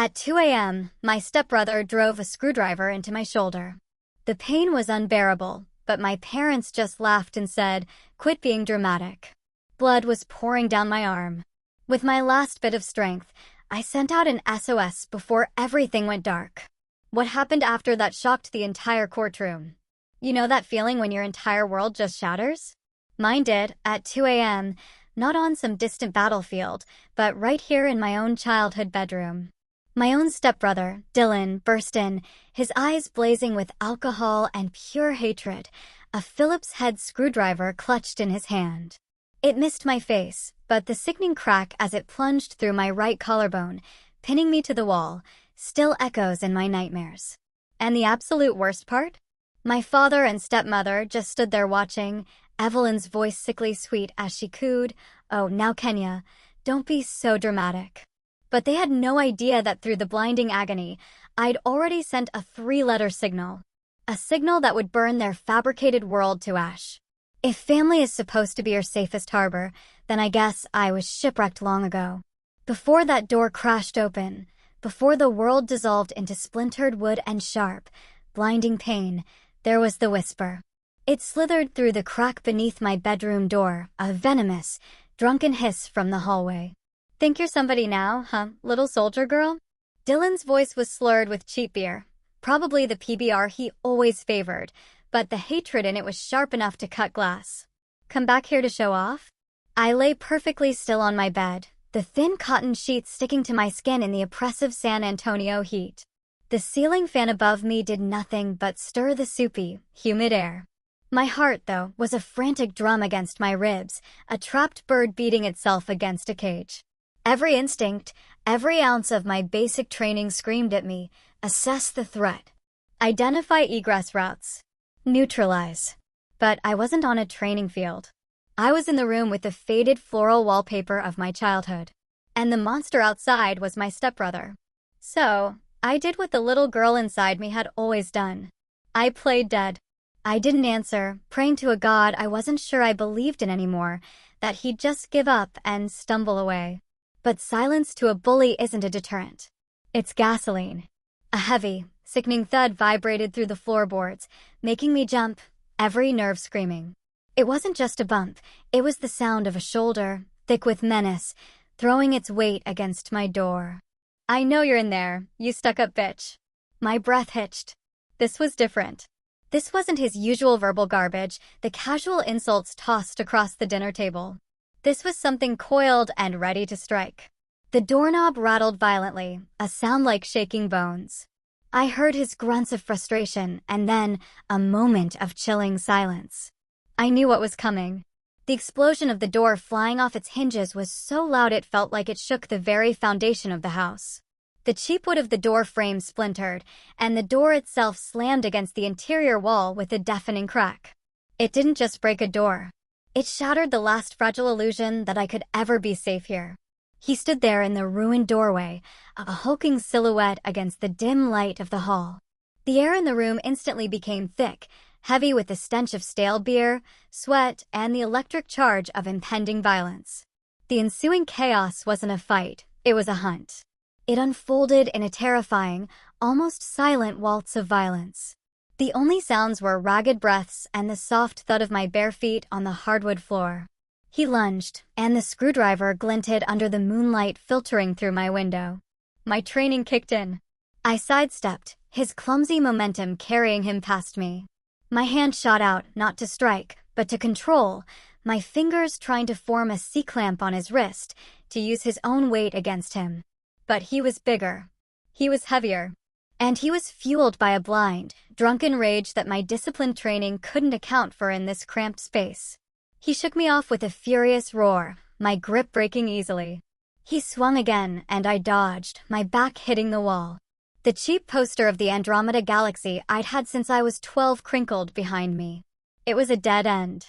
At 2 a.m., my stepbrother drove a screwdriver into my shoulder. The pain was unbearable, but my parents just laughed and said, "Quit being dramatic." Blood was pouring down my arm. With my last bit of strength, I sent out an SOS before everything went dark. What happened after that shocked the entire courtroom. You know that feeling when your entire world just shatters? Mine did, at 2 a.m., not on some distant battlefield, but right here in my own childhood bedroom. My own stepbrother, Dylan, burst in, his eyes blazing with alcohol and pure hatred, a Phillips head screwdriver clutched in his hand. It missed my face, but the sickening crack as it plunged through my right collarbone, pinning me to the wall, still echoes in my nightmares. And the absolute worst part? My father and stepmother just stood there watching, Evelyn's voice sickly sweet as she cooed, "Oh, now Kenya, don't be so dramatic." But they had no idea that through the blinding agony, I'd already sent a 3-letter signal. A signal that would burn their fabricated world to ash. If family is supposed to be your safest harbor, then I guess I was shipwrecked long ago. Before that door crashed open, before the world dissolved into splintered wood and sharp, blinding pain, there was the whisper. It slithered through the crack beneath my bedroom door, a venomous, drunken hiss from the hallway. "Think you're somebody now, huh, little soldier girl?" Dylan's voice was slurred with cheap beer, probably the PBR he always favored, but the hatred in it was sharp enough to cut glass. "Come back here to show off?" I lay perfectly still on my bed, the thin cotton sheets sticking to my skin in the oppressive San Antonio heat. The ceiling fan above me did nothing but stir the soupy, humid air. My heart, though, was a frantic drum against my ribs, a trapped bird beating itself against a cage. Every instinct, every ounce of my basic training screamed at me, assess the threat. Identify egress routes. Neutralize. But I wasn't on a training field. I was in the room with the faded floral wallpaper of my childhood. And the monster outside was my stepbrother. So, I did what the little girl inside me had always done. I played dead. I didn't answer, praying to a God I wasn't sure I believed in anymore, that he'd just give up and stumble away. But silence to a bully isn't a deterrent. It's gasoline. A heavy, sickening thud vibrated through the floorboards, making me jump, every nerve screaming. It wasn't just a bump, it was the sound of a shoulder, thick with menace, throwing its weight against my door. "I know you're in there, you stuck-up bitch." My breath hitched. This was different. This wasn't his usual verbal garbage, the casual insults tossed across the dinner table. This was something coiled and ready to strike. The doorknob rattled violently, a sound like shaking bones. I heard his grunts of frustration, and then a moment of chilling silence. I knew what was coming. The explosion of the door flying off its hinges was so loud it felt like it shook the very foundation of the house. The cheap wood of the door frame splintered, and the door itself slammed against the interior wall with a deafening crack. It didn't just break a door. It shattered the last fragile illusion that I could ever be safe here. He stood there in the ruined doorway, a hulking silhouette against the dim light of the hall. The air in the room instantly became thick, heavy with the stench of stale beer, sweat, and the electric charge of impending violence. The ensuing chaos wasn't a fight, it was a hunt. It unfolded in a terrifying, almost silent waltz of violence. The only sounds were ragged breaths and the soft thud of my bare feet on the hardwood floor. He lunged, and the screwdriver glinted under the moonlight filtering through my window. My training kicked in. I sidestepped, his clumsy momentum carrying him past me. My hand shot out, not to strike, but to control, my fingers trying to form a C-clamp on his wrist, to use his own weight against him. But he was bigger. He was heavier. And he was fueled by a blind, drunken rage that my disciplined training couldn't account for in this cramped space. He shook me off with a furious roar, my grip breaking easily. He swung again, and I dodged, my back hitting the wall. The cheap poster of the Andromeda Galaxy I'd had since I was 12 crinkled behind me. It was a dead end.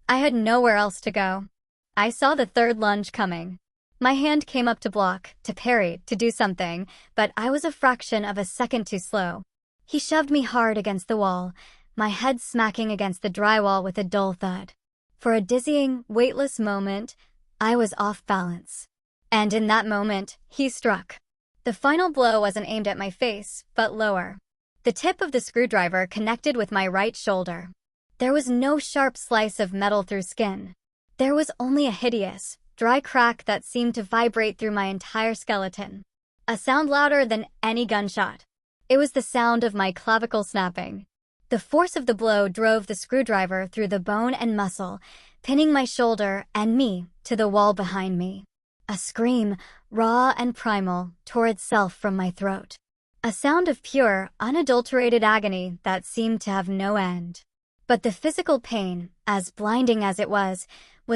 I had nowhere else to go. I saw the third lunge coming. My hand came up to block, to parry, to do something, but I was a fraction of a second too slow. He shoved me hard against the wall, my head smacking against the drywall with a dull thud. For a dizzying, weightless moment, I was off balance. And in that moment, he struck. The final blow wasn't aimed at my face, but lower. The tip of the screwdriver connected with my right shoulder. There was no sharp slice of metal through skin. There was only a hideous, dry crack that seemed to vibrate through my entire skeleton. A sound louder than any gunshot. It was the sound of my clavicle snapping. The force of the blow drove the screwdriver through the bone and muscle, pinning my shoulder and me to the wall behind me. A scream, raw and primal, tore itself from my throat. A sound of pure, unadulterated agony that seemed to have no end. But the physical pain, as blinding as it was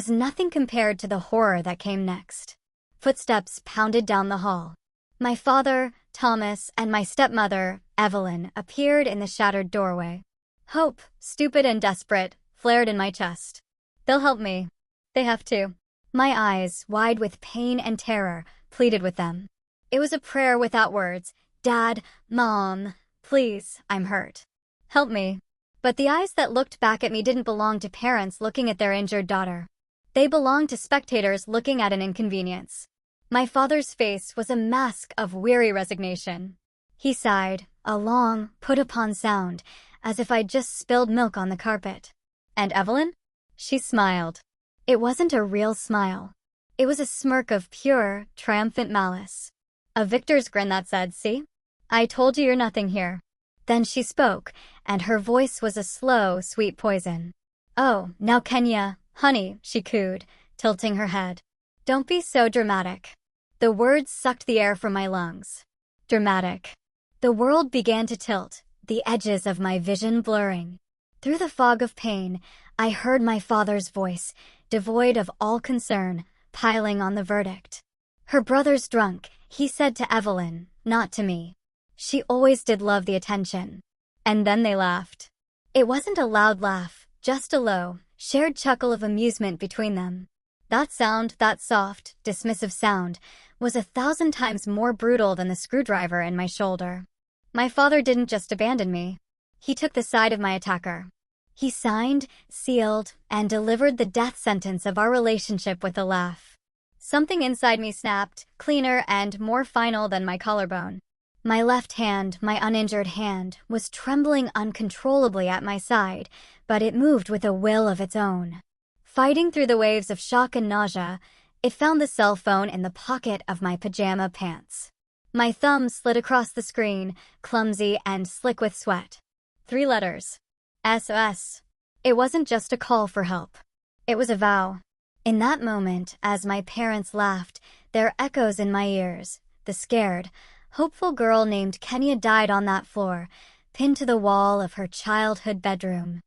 nothing compared to the horror that came next. Footsteps pounded down the hall. My father, Thomas, and my stepmother, Evelyn, appeared in the shattered doorway. Hope, stupid and desperate, flared in my chest. They'll help me. They have to. My eyes, wide with pain and terror, pleaded with them. It was a prayer without words. Dad, Mom, please, I'm hurt. Help me. But the eyes that looked back at me didn't belong to parents looking at their injured daughter. They belonged to spectators looking at an inconvenience. My father's face was a mask of weary resignation. He sighed, a long, put-upon sound, as if I'd just spilled milk on the carpet. And Evelyn? She smiled. It wasn't a real smile. It was a smirk of pure, triumphant malice. A victor's grin that said, "See? I told you you're nothing here." Then she spoke, and her voice was a slow, sweet poison. "Oh, now Kenya, honey," she cooed, tilting her head. "Don't be so dramatic." The words sucked the air from my lungs. Dramatic. The world began to tilt, the edges of my vision blurring. Through the fog of pain, I heard my father's voice, devoid of all concern, piling on the verdict. "Her brother's drunk," he said to Evelyn, not to me. She always did love the attention. And then they laughed. It wasn't a loud laugh, just a low, shared chuckle of amusement between them. That sound, that soft, dismissive sound, was 1,000 times more brutal than the screwdriver in my shoulder. My father didn't just abandon me. He took the side of my attacker. He signed, sealed, and delivered the death sentence of our relationship with a laugh. Something inside me snapped, cleaner and more final than my collarbone. My left hand, my uninjured hand, was trembling uncontrollably at my side, but it moved with a will of its own. Fighting through the waves of shock and nausea, it found the cell phone in the pocket of my pajama pants. My thumb slid across the screen, clumsy and slick with sweat. 3 letters. SOS. It wasn't just a call for help. It was a vow. In that moment, as my parents laughed, there echoes in my ears. The scared, hopeful girl named Kenya died on that floor, pinned to the wall of her childhood bedroom.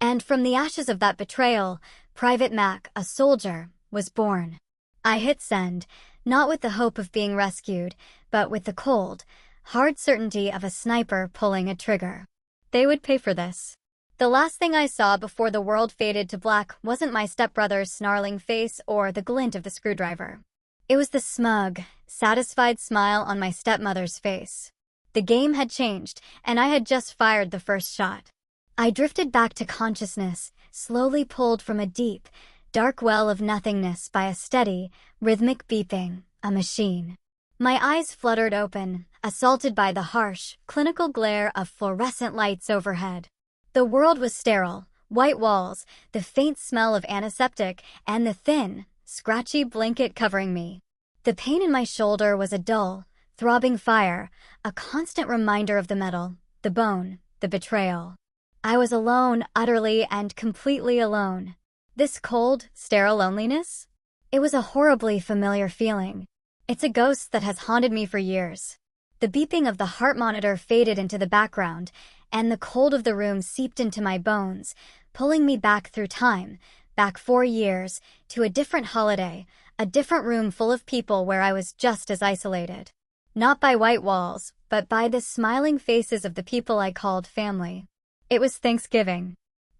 And from the ashes of that betrayal, Private Mac, a soldier, was born. I hit send, not with the hope of being rescued, but with the cold, hard certainty of a sniper pulling a trigger. They would pay for this. The last thing I saw before the world faded to black wasn't my stepbrother's snarling face or the glint of the screwdriver. It was the smug, satisfied smile on my stepmother's face. The game had changed, and I had just fired the first shot. I drifted back to consciousness, slowly pulled from a deep, dark well of nothingness by a steady, rhythmic beeping, a machine. My eyes fluttered open, assaulted by the harsh, clinical glare of fluorescent lights overhead. The world was sterile, white walls, the faint smell of antiseptic, and the thin, scratchy blanket covering me. The pain in my shoulder was a dull, throbbing fire, a constant reminder of the metal, the bone, the betrayal. I was alone, utterly and completely alone. This cold, sterile loneliness? It was a horribly familiar feeling. It's a ghost that has haunted me for years. The beeping of the heart monitor faded into the background, and the cold of the room seeped into my bones, pulling me back through time, back 4 years, to a different holiday, a different room full of people where I was just as isolated. Not by white walls, but by the smiling faces of the people I called family. It was Thanksgiving.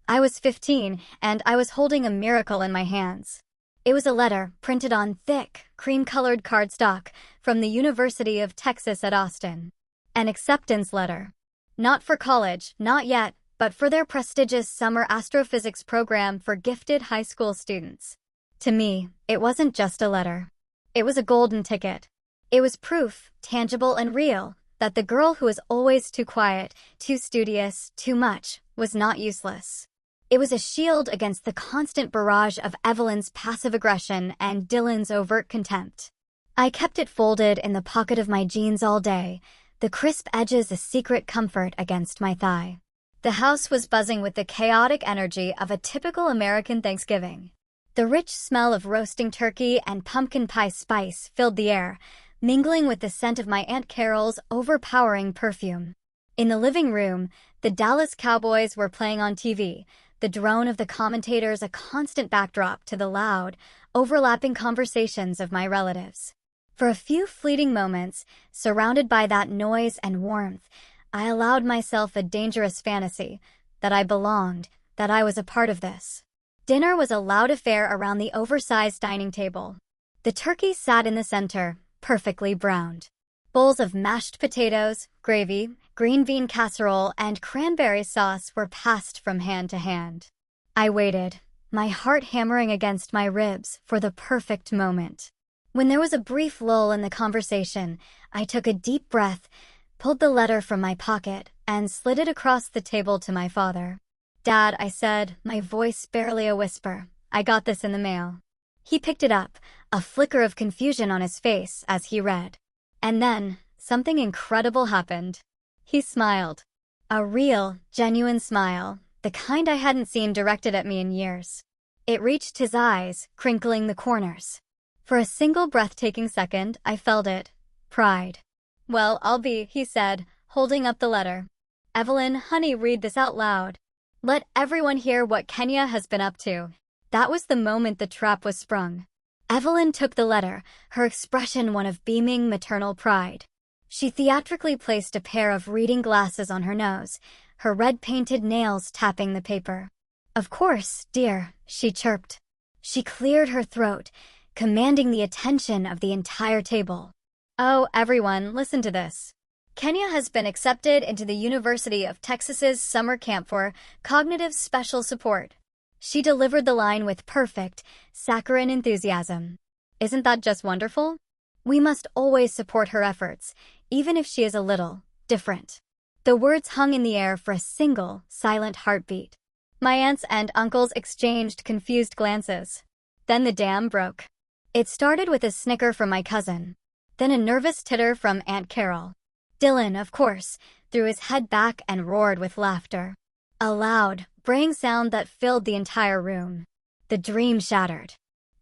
I was 15, and I was holding a miracle in my hands. It was a letter, printed on thick, cream-colored cardstock, from the University of Texas at Austin. An acceptance letter. Not for college, not yet, but for their prestigious summer astrophysics program for gifted high school students. To me, it wasn't just a letter. It was a golden ticket. It was proof, tangible and real, that the girl who was always too quiet, too studious, too much, was not useless. It was a shield against the constant barrage of Evelyn's passive aggression and Dylan's overt contempt. I kept it folded in the pocket of my jeans all day, the crisp edges a secret comfort against my thigh. The house was buzzing with the chaotic energy of a typical American Thanksgiving. The rich smell of roasting turkey and pumpkin pie spice filled the air, mingling with the scent of my Aunt Carol's overpowering perfume. In the living room, the Dallas Cowboys were playing on TV, the drone of the commentators a constant backdrop to the loud, overlapping conversations of my relatives. For a few fleeting moments, surrounded by that noise and warmth, I allowed myself a dangerous fantasy, that I belonged, that I was a part of this. Dinner was a loud affair around the oversized dining table. The turkey sat in the center, perfectly browned. Bowls of mashed potatoes, gravy, green bean casserole, and cranberry sauce were passed from hand to hand. I waited, my heart hammering against my ribs, for the perfect moment. When there was a brief lull in the conversation, I took a deep breath, pulled the letter from my pocket, and slid it across the table to my father. "Dad," I said, my voice barely a whisper, "I got this in the mail." He picked it up, a flicker of confusion on his face as he read. And then, something incredible happened. He smiled. A real, genuine smile, the kind I hadn't seen directed at me in years. It reached his eyes, crinkling the corners. For a single breathtaking second, I felt it. Pride. "Well, I'll be," he said, holding up the letter. "Evelyn, honey, read this out loud. Let everyone hear what Kenya has been up to." That was the moment the trap was sprung. Evelyn took the letter, her expression one of beaming maternal pride. She theatrically placed a pair of reading glasses on her nose, her red-painted nails tapping the paper. "Of course, dear," she chirped. She cleared her throat, commanding the attention of the entire table. "Oh, everyone, listen to this. Kenya has been accepted into the University of Texas's summer camp for cognitive special support." She delivered the line with perfect, saccharine enthusiasm. Isn't that just wonderful? We must always support her efforts, even if she is a little different. The words hung in the air for a single, silent heartbeat. My aunts and uncles exchanged confused glances. Then the dam broke. It started with a snicker from my cousin, then a nervous titter from Aunt Carol. Dylan, of course, threw his head back and roared with laughter. A loud, braying sound that filled the entire room. The dream shattered.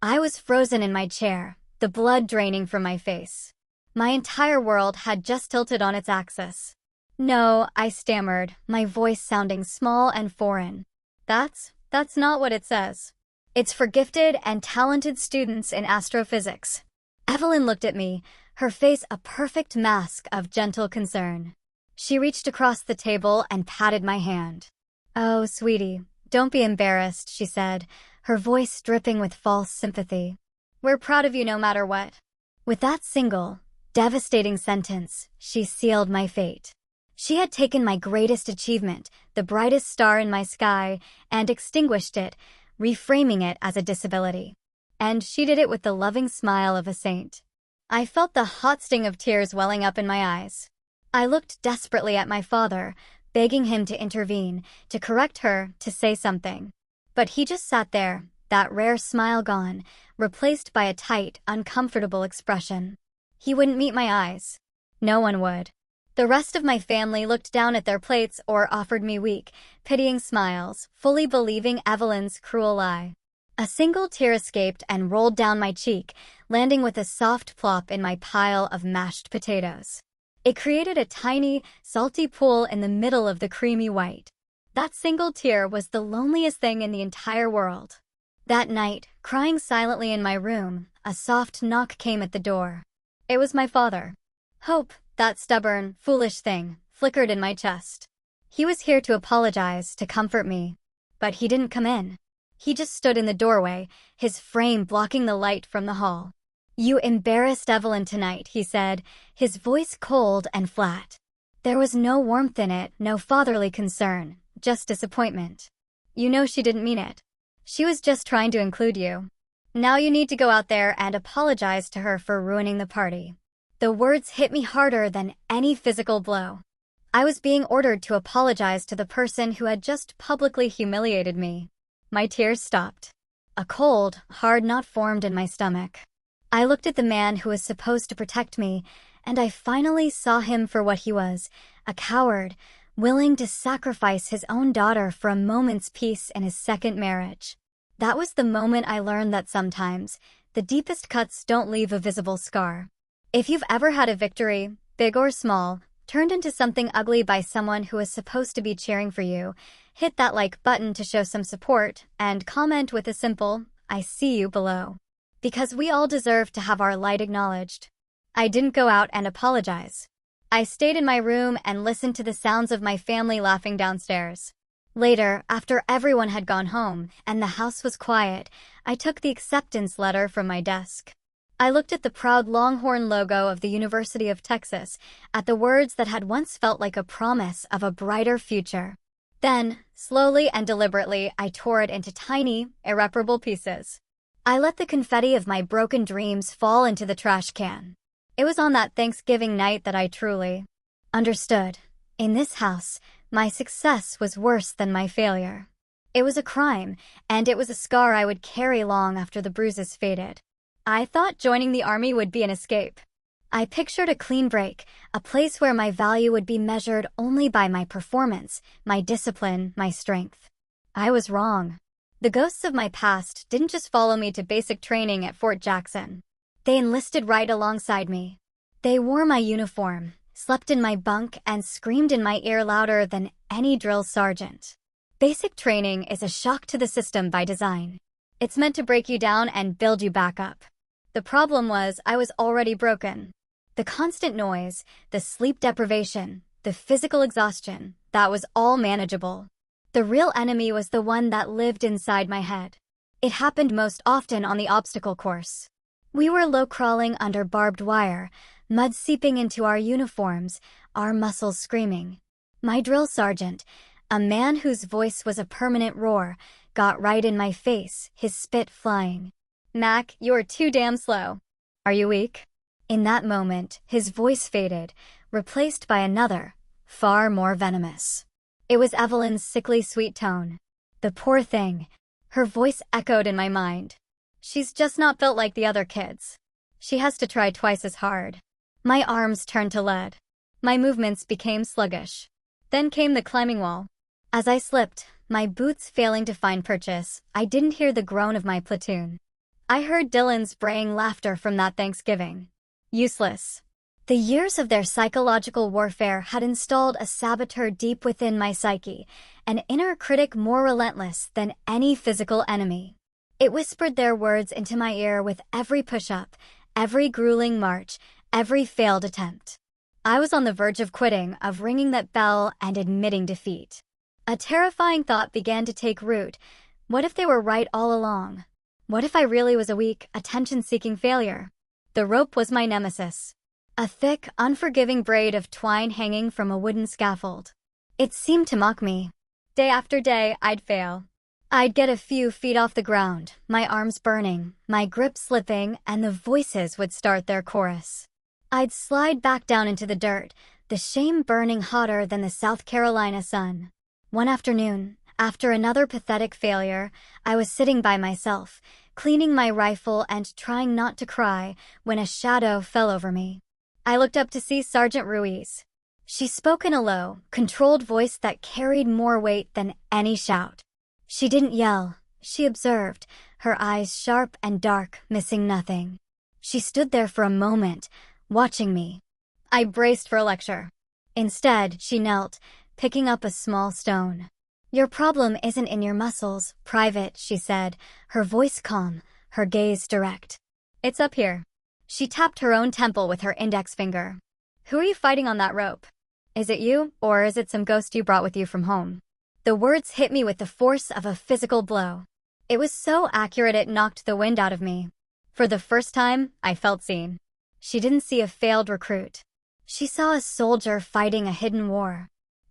I was frozen in my chair, the blood draining from my face. My entire world had just tilted on its axis. "No," I stammered, my voice sounding small and foreign. That's not what it says. It's for gifted and talented students in astrophysics." Evelyn looked at me, her face a perfect mask of gentle concern. She reached across the table and patted my hand. "Oh, sweetie, don't be embarrassed," she said, her voice dripping with false sympathy. "We're proud of you no matter what." With that single, devastating sentence, she sealed my fate. She had taken my greatest achievement, the brightest star in my sky, and extinguished it, reframing it as a disability. And she did it with the loving smile of a saint. I felt the hot sting of tears welling up in my eyes. I looked desperately at my father, begging him to intervene, to correct her, to say something. But he just sat there, that rare smile gone, replaced by a tight, uncomfortable expression. He wouldn't meet my eyes. No one would. The rest of my family looked down at their plates or offered me weak, pitying smiles, fully believing Evelyn's cruel lie. A single tear escaped and rolled down my cheek, landing with a soft plop in my pile of mashed potatoes. It created a tiny, salty pool in the middle of the creamy white. That single tear was the loneliest thing in the entire world. That night, crying silently in my room, a soft knock came at the door. It was my father. Hope, that stubborn, foolish thing, flickered in my chest. He was here to apologize, to comfort me. But he didn't come in. He just stood in the doorway, his frame blocking the light from the hall. "You embarrassed Evelyn tonight," he said, his voice cold and flat. There was no warmth in it, no fatherly concern, just disappointment. "You know she didn't mean it. She was just trying to include you. Now you need to go out there and apologize to her for ruining the party." The words hit me harder than any physical blow. I was being ordered to apologize to the person who had just publicly humiliated me. My tears stopped. A cold, hard knot formed in my stomach. I looked at the man who was supposed to protect me, and I finally saw him for what he was, a coward, willing to sacrifice his own daughter for a moment's peace in his second marriage. That was the moment I learned that sometimes, the deepest cuts don't leave a visible scar. If you've ever had a victory, big or small, turned into something ugly by someone who was supposed to be cheering for you, hit that like button to show some support, and comment with a simple, "I see you" below. Because we all deserve to have our light acknowledged. I didn't go out and apologize. I stayed in my room and listened to the sounds of my family laughing downstairs. Later, after everyone had gone home and the house was quiet, I took the acceptance letter from my desk. I looked at the proud Longhorn logo of the University of Texas, at the words that had once felt like a promise of a brighter future. Then, slowly and deliberately, I tore it into tiny, irreparable pieces. I let the confetti of my broken dreams fall into the trash can. It was on that Thanksgiving night that I truly understood. In this house, my success was worse than my failure. It was a crime, and it was a scar I would carry long after the bruises faded. I thought joining the army would be an escape. I pictured a clean break, a place where my value would be measured only by my performance, my discipline, my strength. I was wrong. The ghosts of my past didn't just follow me to basic training at Fort Jackson. They enlisted right alongside me. They wore my uniform, slept in my bunk, and screamed in my ear louder than any drill sergeant. Basic training is a shock to the system by design. It's meant to break you down and build you back up. The problem was I was already broken. The constant noise, the sleep deprivation, the physical exhaustion, that was all manageable. The real enemy was the one that lived inside my head. It happened most often on the obstacle course. We were low-crawling under barbed wire, mud seeping into our uniforms, our muscles screaming. My drill sergeant, a man whose voice was a permanent roar, got right in my face, his spit flying. "Mac, you're too damn slow. Are you weak?" In that moment, his voice faded, replaced by another, far more venomous. It was Evelyn's sickly sweet tone. The poor thing. Her voice echoed in my mind. She's just not built like the other kids. She has to try twice as hard. My arms turned to lead. My movements became sluggish. Then came the climbing wall. As I slipped, my boots failing to find purchase, I didn't hear the groan of my platoon. I heard Dylan's braying laughter from that Thanksgiving. Useless. The years of their psychological warfare had installed a saboteur deep within my psyche, an inner critic more relentless than any physical enemy. It whispered their words into my ear with every push-up, every grueling march, every failed attempt. I was on the verge of quitting, of ringing that bell and admitting defeat. A terrifying thought began to take root. What if they were right all along? What if I really was a weak, attention-seeking failure? The rope was my nemesis. A thick, unforgiving braid of twine hanging from a wooden scaffold. It seemed to mock me. Day after day, I'd fail. I'd get a few feet off the ground, my arms burning, my grip slipping, and the voices would start their chorus. I'd slide back down into the dirt, the shame burning hotter than the South Carolina sun. One afternoon, after another pathetic failure, I was sitting by myself, cleaning my rifle and trying not to cry, when a shadow fell over me. I looked up to see Sergeant Ruiz. She spoke in a low, controlled voice that carried more weight than any shout. She didn't yell. She observed, her eyes sharp and dark, missing nothing. She stood there for a moment, watching me. I braced for a lecture. Instead, she knelt, picking up a small stone. "Your problem isn't in your muscles, Private," she said, her voice calm, her gaze direct. "It's up here." She tapped her own temple with her index finger. "Who are you fighting on that rope? Is it you, or is it some ghost you brought with you from home?" The words hit me with the force of a physical blow. It was so accurate it knocked the wind out of me. For the first time, I felt seen. She didn't see a failed recruit. She saw a soldier fighting a hidden war.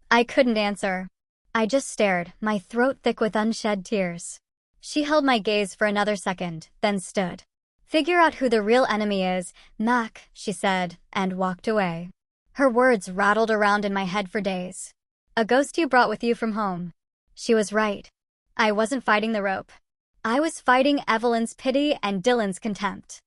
I couldn't answer. I just stared, my throat thick with unshed tears. She held my gaze for another second, then stood. Figure out who the real enemy is, Mac, she said, and walked away. Her words rattled around in my head for days. A ghost you brought with you from home. She was right. I wasn't fighting the rope. I was fighting Evelyn's pity and Dylan's contempt.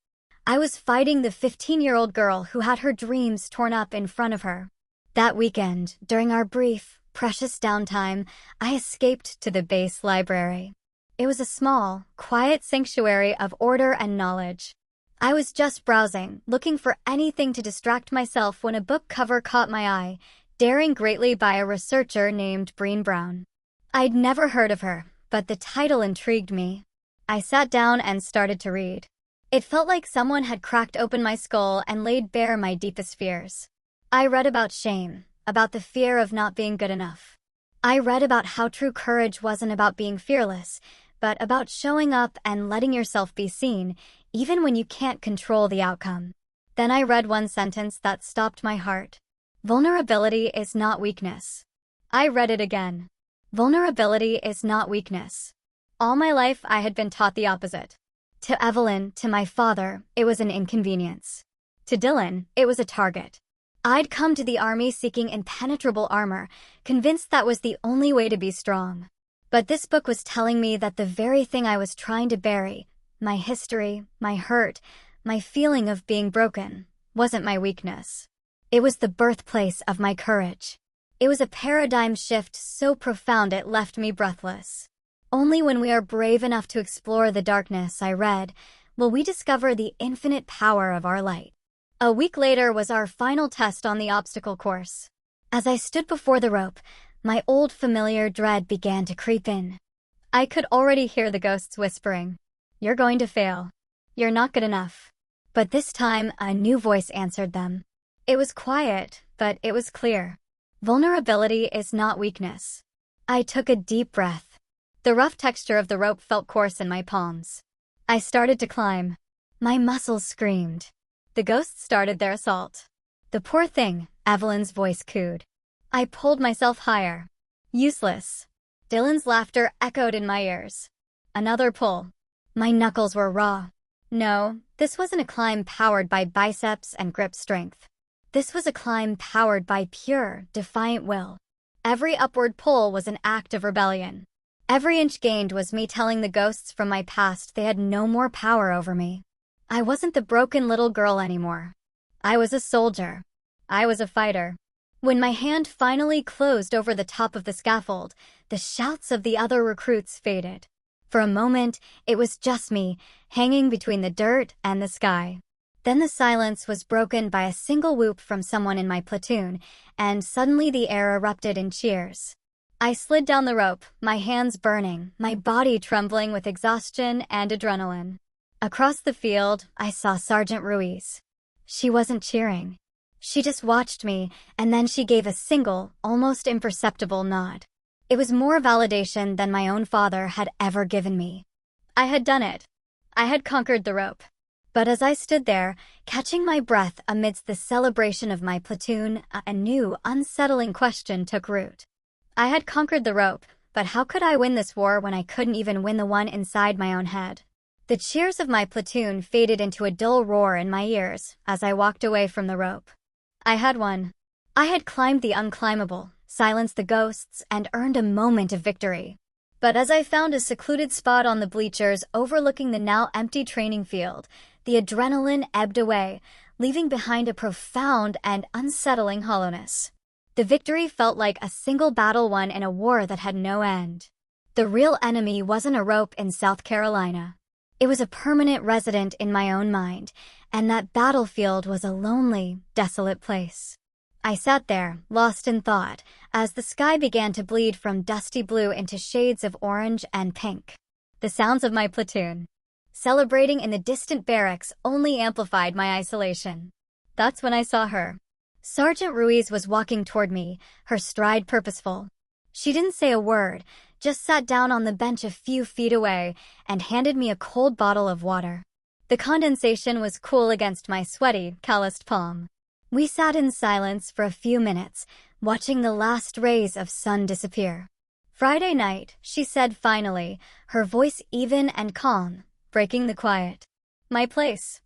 I was fighting the 15-year-old girl who had her dreams torn up in front of her. That weekend, during our brief, precious downtime, I escaped to the base library. It was a small, quiet sanctuary of order and knowledge. I was just browsing, looking for anything to distract myself when a book cover caught my eye, Daring Greatly by a researcher named Breen Brown. I'd never heard of her, but the title intrigued me. I sat down and started to read. It felt like someone had cracked open my skull and laid bare my deepest fears. I read about shame, about the fear of not being good enough. I read about how true courage wasn't about being fearless, but about showing up and letting yourself be seen, even when you can't control the outcome. Then I read one sentence that stopped my heart. Vulnerability is not weakness. I read it again. Vulnerability is not weakness. All my life I had been taught the opposite. To Evelyn, to my father, it was an inconvenience. To Dylan, it was a target. I'd come to the army seeking impenetrable armor, convinced that was the only way to be strong. But this book was telling me that the very thing I was trying to bury, my history, my hurt, my feeling of being broken, wasn't my weakness. It was the birthplace of my courage. It was a paradigm shift so profound it left me breathless. Only when we are brave enough to explore the darkness, I read, will we discover the infinite power of our light. A week later was our final test on the obstacle course. As I stood before the rope, my old familiar dread began to creep in. I could already hear the ghosts whispering, "You're going to fail. You're not good enough." But this time, a new voice answered them. It was quiet, but it was clear. Vulnerability is not weakness. I took a deep breath. The rough texture of the rope felt coarse in my palms. I started to climb. My muscles screamed. The ghosts started their assault. "The poor thing," Evelyn's voice cooed. I pulled myself higher. Useless. Dylan's laughter echoed in my ears. Another pull. My knuckles were raw. No, this wasn't a climb powered by biceps and grip strength. This was a climb powered by pure, defiant will. Every upward pull was an act of rebellion. Every inch gained was me telling the ghosts from my past they had no more power over me. I wasn't the broken little girl anymore. I was a soldier. I was a fighter. When my hand finally closed over the top of the scaffold, the shouts of the other recruits faded. For a moment, it was just me, hanging between the dirt and the sky. Then the silence was broken by a single whoop from someone in my platoon, and suddenly the air erupted in cheers. I slid down the rope, my hands burning, my body trembling with exhaustion and adrenaline. Across the field, I saw Sergeant Ruiz. She wasn't cheering. She just watched me, and then she gave a single, almost imperceptible nod. It was more validation than my own father had ever given me. I had done it. I had conquered the rope. But as I stood there, catching my breath amidst the celebration of my platoon, a new, unsettling question took root. I had conquered the rope, but how could I win this war when I couldn't even win the one inside my own head? The cheers of my platoon faded into a dull roar in my ears as I walked away from the rope. I had won. I had climbed the unclimbable, silenced the ghosts, and earned a moment of victory. But as I found a secluded spot on the bleachers overlooking the now empty training field, the adrenaline ebbed away, leaving behind a profound and unsettling hollowness. The victory felt like a single battle won in a war that had no end. The real enemy wasn't a rope in South Carolina. It was a permanent resident in my own mind, and that battlefield was a lonely, desolate place. I sat there, lost in thought, as the sky began to bleed from dusty blue into shades of orange and pink. The sounds of my platoon, celebrating in the distant barracks, only amplified my isolation. That's when I saw her. Sergeant Ruiz was walking toward me, her stride purposeful. She didn't say a word, just sat down on the bench a few feet away and handed me a cold bottle of water. The condensation was cool against my sweaty, calloused palm. We sat in silence for a few minutes, watching the last rays of sun disappear. "Friday night," she said finally, her voice even and calm, breaking the quiet. My place.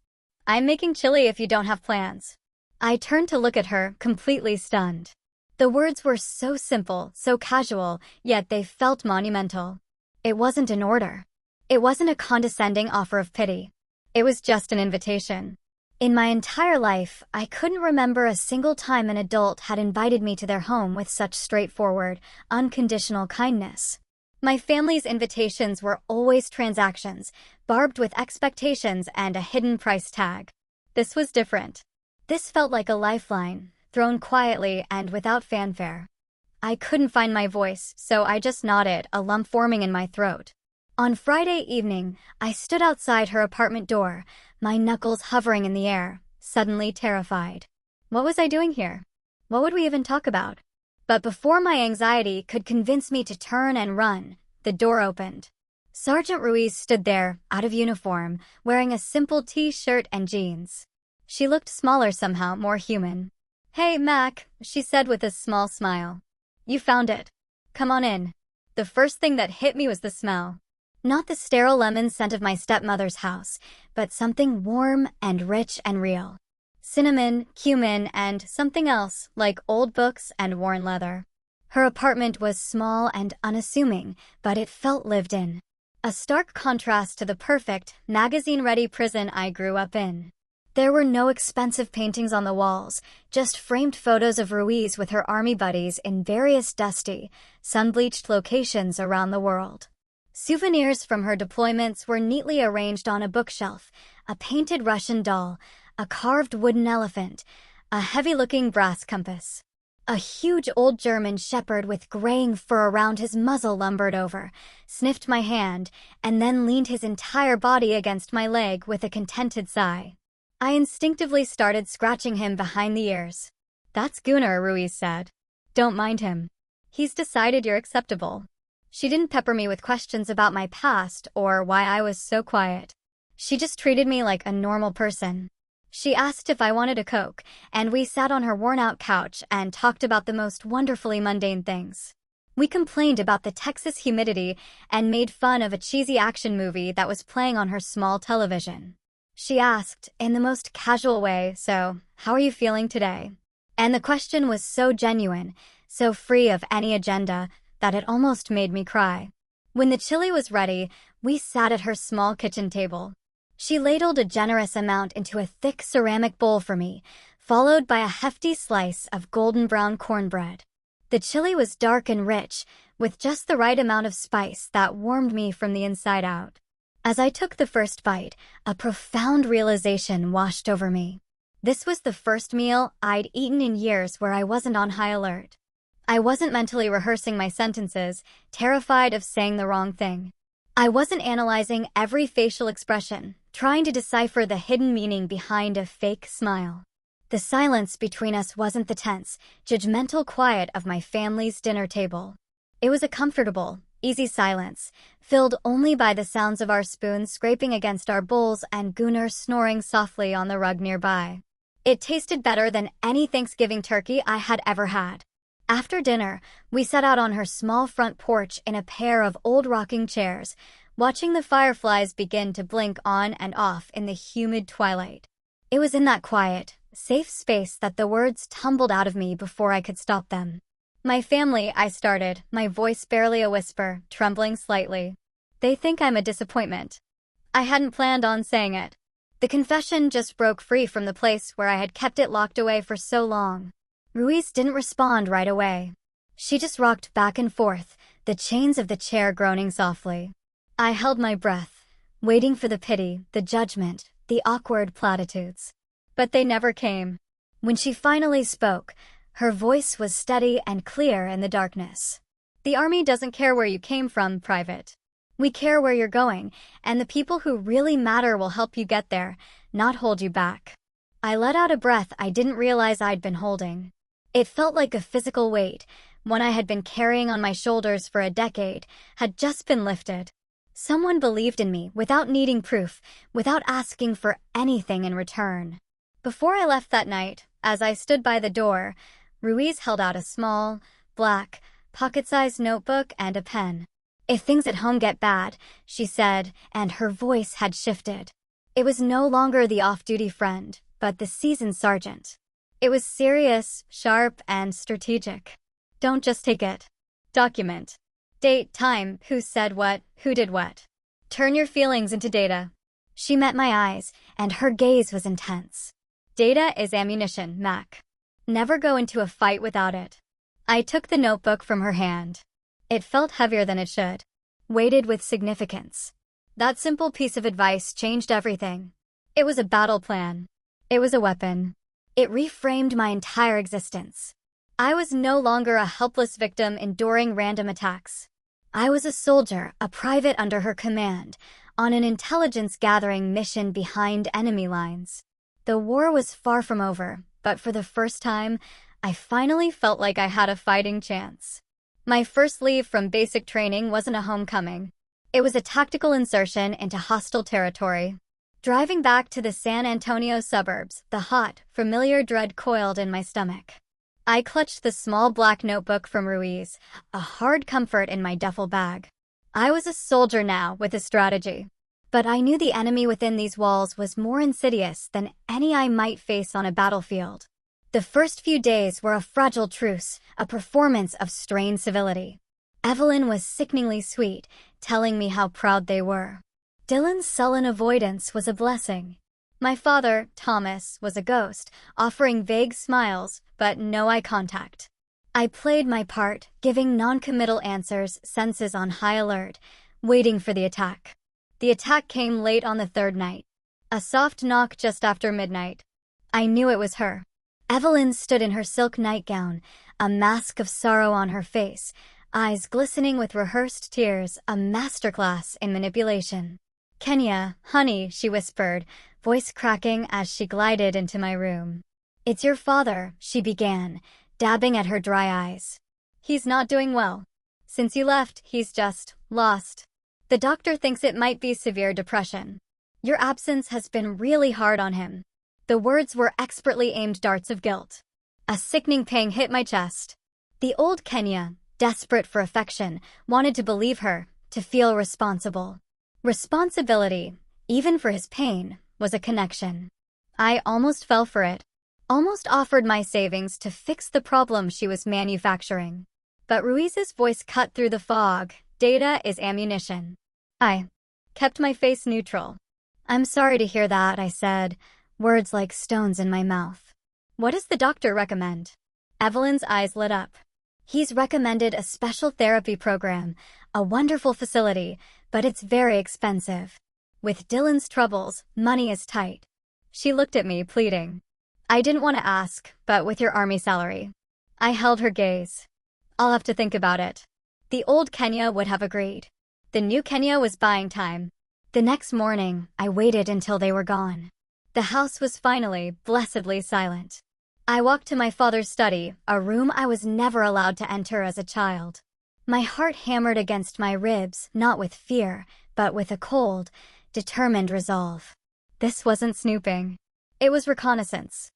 I'm making chili if you don't have plans. I turned to look at her, completely stunned. The words were so simple, so casual, yet they felt monumental. It wasn't an order. It wasn't a condescending offer of pity. It was just an invitation. In my entire life, I couldn't remember a single time an adult had invited me to their home with such straightforward, unconditional kindness. My family's invitations were always transactions, barbed with expectations and a hidden price tag. This was different. This felt like a lifeline, thrown quietly and without fanfare. I couldn't find my voice, so I just nodded, a lump forming in my throat. On Friday evening, I stood outside her apartment door, my knuckles hovering in the air, suddenly terrified. What was I doing here? What would we even talk about? But before my anxiety could convince me to turn and run, the door opened. Sergeant Ruiz stood there, out of uniform, wearing a simple t-shirt and jeans. She looked smaller somehow, more human. "Hey, Mac," she said with a small smile. "You found it. Come on in." The first thing that hit me was the smell. Not the sterile lemon scent of my stepmother's house, but something warm and rich and real. Cinnamon, cumin, and something else, like old books and worn leather. Her apartment was small and unassuming, but it felt lived in. A stark contrast to the perfect, magazine-ready prison I grew up in. There were no expensive paintings on the walls, just framed photos of Ruiz with her army buddies in various dusty, sun-bleached locations around the world. Souvenirs from her deployments were neatly arranged on a bookshelf, a painted Russian doll, a carved wooden elephant, a heavy-looking brass compass. A huge old German shepherd with graying fur around his muzzle lumbered over, sniffed my hand, and then leaned his entire body against my leg with a contented sigh. I instinctively started scratching him behind the ears. "That's Gunnar," Ruiz said. "Don't mind him. He's decided you're acceptable." She didn't pepper me with questions about my past or why I was so quiet. She just treated me like a normal person. She asked if I wanted a Coke, and we sat on her worn-out couch and talked about the most wonderfully mundane things. We complained about the Texas humidity and made fun of a cheesy action movie that was playing on her small television. She asked, in the most casual way, "So, how are you feeling today?" And the question was so genuine, so free of any agenda, that it almost made me cry. When the chili was ready, we sat at her small kitchen table. She ladled a generous amount into a thick ceramic bowl for me, followed by a hefty slice of golden brown cornbread. The chili was dark and rich, with just the right amount of spice that warmed me from the inside out. As I took the first bite, a profound realization washed over me. This was the first meal I'd eaten in years where I wasn't on high alert. I wasn't mentally rehearsing my sentences, terrified of saying the wrong thing. I wasn't analyzing every facial expression, trying to decipher the hidden meaning behind a fake smile. The silence between us wasn't the tense, judgmental quiet of my family's dinner table. It was a comfortable, easy silence, filled only by the sounds of our spoons scraping against our bowls and Gunnar snoring softly on the rug nearby. It tasted better than any Thanksgiving turkey I had ever had. After dinner, we sat out on her small front porch in a pair of old rocking chairs, watching the fireflies begin to blink on and off in the humid twilight. It was in that quiet, safe space that the words tumbled out of me before I could stop them. "My family," I started, my voice barely a whisper, trembling slightly. "They think I'm a disappointment." I hadn't planned on saying it. The confession just broke free from the place where I had kept it locked away for so long. Ruiz didn't respond right away. She just rocked back and forth, the chains of the chair groaning softly. I held my breath, waiting for the pity, the judgment, the awkward platitudes. But they never came. When she finally spoke, her voice was steady and clear in the darkness. "The Army doesn't care where you came from, Private. We care where you're going, and the people who really matter will help you get there, not hold you back." I let out a breath I didn't realize I'd been holding. It felt like a physical weight, one I had been carrying on my shoulders for a decade, had just been lifted. Someone believed in me without needing proof, without asking for anything in return. Before I left that night, as I stood by the door, Ruiz held out a small, black, pocket-sized notebook and a pen. "If things at home get bad," she said, and her voice had shifted. It was no longer the off-duty friend, but the seasoned sergeant. It was serious, sharp, and strategic. Don't just take it. Document. Date, time, who said what, who did what. Turn your feelings into data. She met my eyes, and her gaze was intense. Data is ammunition, Mac. Never go into a fight without it. I took the notebook from her hand. It felt heavier than it should. Weighted with significance. That simple piece of advice changed everything. It was a battle plan. It was a weapon. It reframed my entire existence. I was no longer a helpless victim enduring random attacks. I was a soldier, a private under her command, on an intelligence-gathering mission behind enemy lines. The war was far from over, but for the first time, I finally felt like I had a fighting chance. My first leave from basic training wasn't a homecoming. It was a tactical insertion into hostile territory. Driving back to the San Antonio suburbs, the hot, familiar dread coiled in my stomach. I clutched the small black notebook from Ruiz, a hard comfort in my duffel bag. I was a soldier now with a strategy. But I knew the enemy within these walls was more insidious than any I might face on a battlefield. The first few days were a fragile truce, a performance of strained civility. Evelyn was sickeningly sweet, telling me how proud they were. Dylan's sullen avoidance was a blessing. My father, Thomas, was a ghost, offering vague smiles, but no eye contact. I played my part, giving non-committal answers, senses on high alert, waiting for the attack. The attack came late on the third night. A soft knock just after midnight. I knew it was her. Evelyn stood in her silk nightgown, a mask of sorrow on her face, eyes glistening with rehearsed tears, a masterclass in manipulation. "Kenya, honey," she whispered, voice cracking as she glided into my room. "It's your father," she began, dabbing at her dry eyes. "He's not doing well. Since you left, he's just lost. The doctor thinks it might be severe depression. Your absence has been really hard on him." The words were expertly aimed darts of guilt. A sickening pang hit my chest. The old Kenya, desperate for affection, wanted to believe her, to feel responsible. Responsibility, even for his pain, was a connection. I almost fell for it. Almost offered my savings to fix the problem she was manufacturing. But Ruiz's voice cut through the fog. Data is ammunition. I kept my face neutral. "I'm sorry to hear that," I said, words like stones in my mouth. "What does the doctor recommend?" Evelyn's eyes lit up. "He's recommended a special therapy program, a wonderful facility, but it's very expensive. With Dylan's troubles, money is tight." She looked at me, pleading. I didn't want to ask, but with your army salary. I held her gaze. "I'll have to think about it." The old Kenya would have agreed. The new Kenya was buying time. The next morning, I waited until they were gone. The house was finally, blessedly silent. I walked to my father's study, a room I was never allowed to enter as a child. My heart hammered against my ribs, not with fear, but with a cold, determined resolve. This wasn't snooping. It was reconnaissance.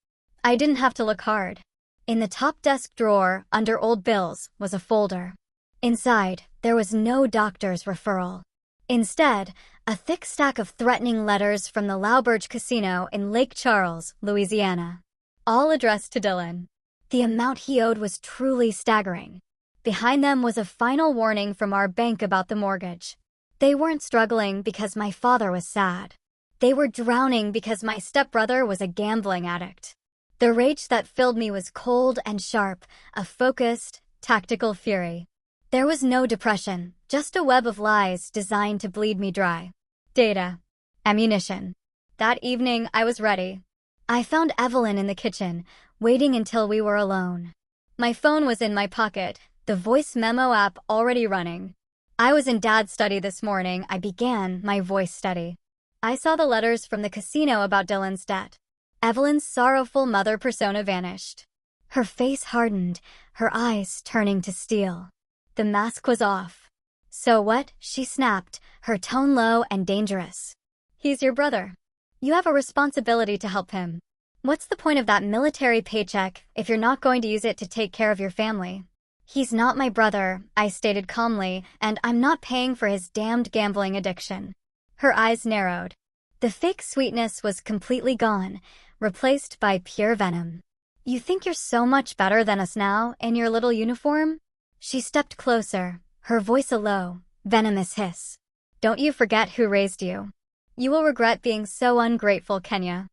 I didn't have to look hard. In the top desk drawer, under old bills, was a folder. Inside, there was no doctor's referral. Instead, a thick stack of threatening letters from the Lauberge Casino in Lake Charles, Louisiana. All addressed to Dylan. The amount he owed was truly staggering. Behind them was a final warning from our bank about the mortgage. They weren't struggling because my father was sad. They were drowning because my stepbrother was a gambling addict. The rage that filled me was cold and sharp, a focused, tactical fury. There was no depression, just a web of lies designed to bleed me dry. Data. Ammunition. That evening, I was ready. I found Evelyn in the kitchen, waiting until we were alone. My phone was in my pocket, the voice memo app already running. I was in Dad's study this morning. I began my voice study. I saw the letters from the casino about Dylan's debt. Evelyn's sorrowful mother persona vanished. Her face hardened, her eyes turning to steel. The mask was off. "So what?" she snapped, her tone low and dangerous. "He's your brother. You have a responsibility to help him. What's the point of that military paycheck if you're not going to use it to take care of your family?" "He's not my brother," I stated calmly, "and I'm not paying for his damned gambling addiction." Her eyes narrowed. The fake sweetness was completely gone, replaced by pure venom. "You think you're so much better than us now, in your little uniform?" She stepped closer, her voice a low, venomous hiss. "Don't you forget who raised you. You will regret being so ungrateful, Kenya.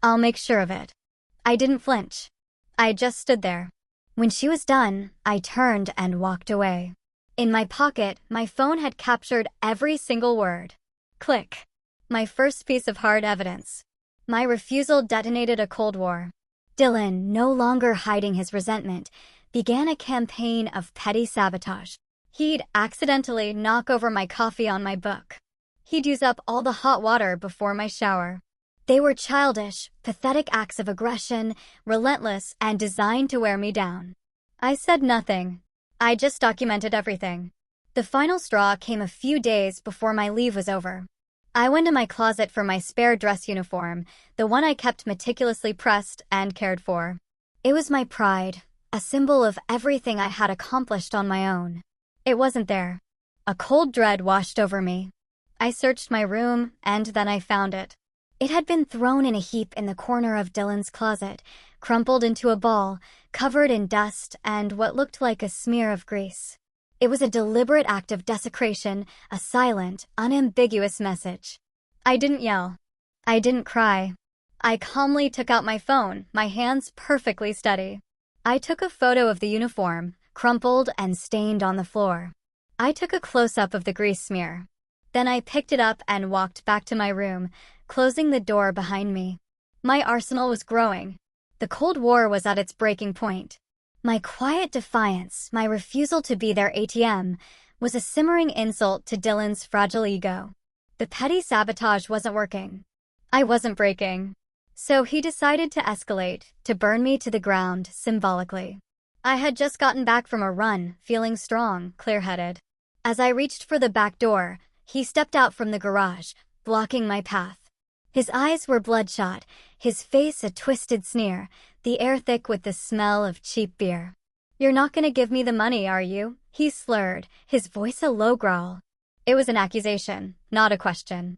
I'll make sure of it." I didn't flinch. I just stood there. When she was done, I turned and walked away. In my pocket, my phone had captured every single word. Click. My first piece of hard evidence. My refusal detonated a Cold War. Dylan, no longer hiding his resentment, began a campaign of petty sabotage. He'd accidentally knock over my coffee on my book. He'd use up all the hot water before my shower. They were childish, pathetic acts of aggression, relentless, and designed to wear me down. I said nothing. I just documented everything. The final straw came a few days before my leave was over. I went to my closet for my spare dress uniform, the one I kept meticulously pressed and cared for. It was my pride, a symbol of everything I had accomplished on my own. It wasn't there. A cold dread washed over me. I searched my room, and then I found it. It had been thrown in a heap in the corner of Dylan's closet, crumpled into a ball, covered in dust and what looked like a smear of grease. It was a deliberate act of desecration, a silent, unambiguous message. I didn't yell. I didn't cry. I calmly took out my phone, my hands perfectly steady. I took a photo of the uniform, crumpled and stained on the floor. I took a close-up of the grease smear. Then I picked it up and walked back to my room, closing the door behind me. My arsenal was growing. The Cold War was at its breaking point. My quiet defiance, my refusal to be their ATM, was a simmering insult to Dylan's fragile ego. The petty sabotage wasn't working. I wasn't breaking. So he decided to escalate, to burn me to the ground, symbolically. I had just gotten back from a run, feeling strong, clear-headed. As I reached for the back door, he stepped out from the garage, blocking my path. His eyes were bloodshot, his face a twisted sneer, the air thick with the smell of cheap beer. "You're not gonna give me the money, are you?" he slurred, his voice a low growl. It was an accusation, not a question.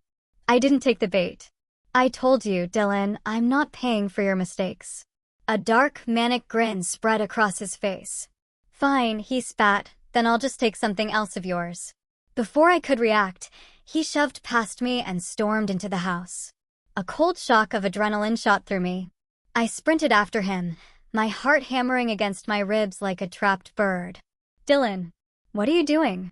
I didn't take the bait. "I told you, Dylan, I'm not paying for your mistakes." A dark, manic grin spread across his face. "Fine," he spat, "then I'll just take something else of yours." Before I could react, he shoved past me and stormed into the house. A cold shock of adrenaline shot through me. I sprinted after him, my heart hammering against my ribs like a trapped bird. "Dylan, what are you doing?"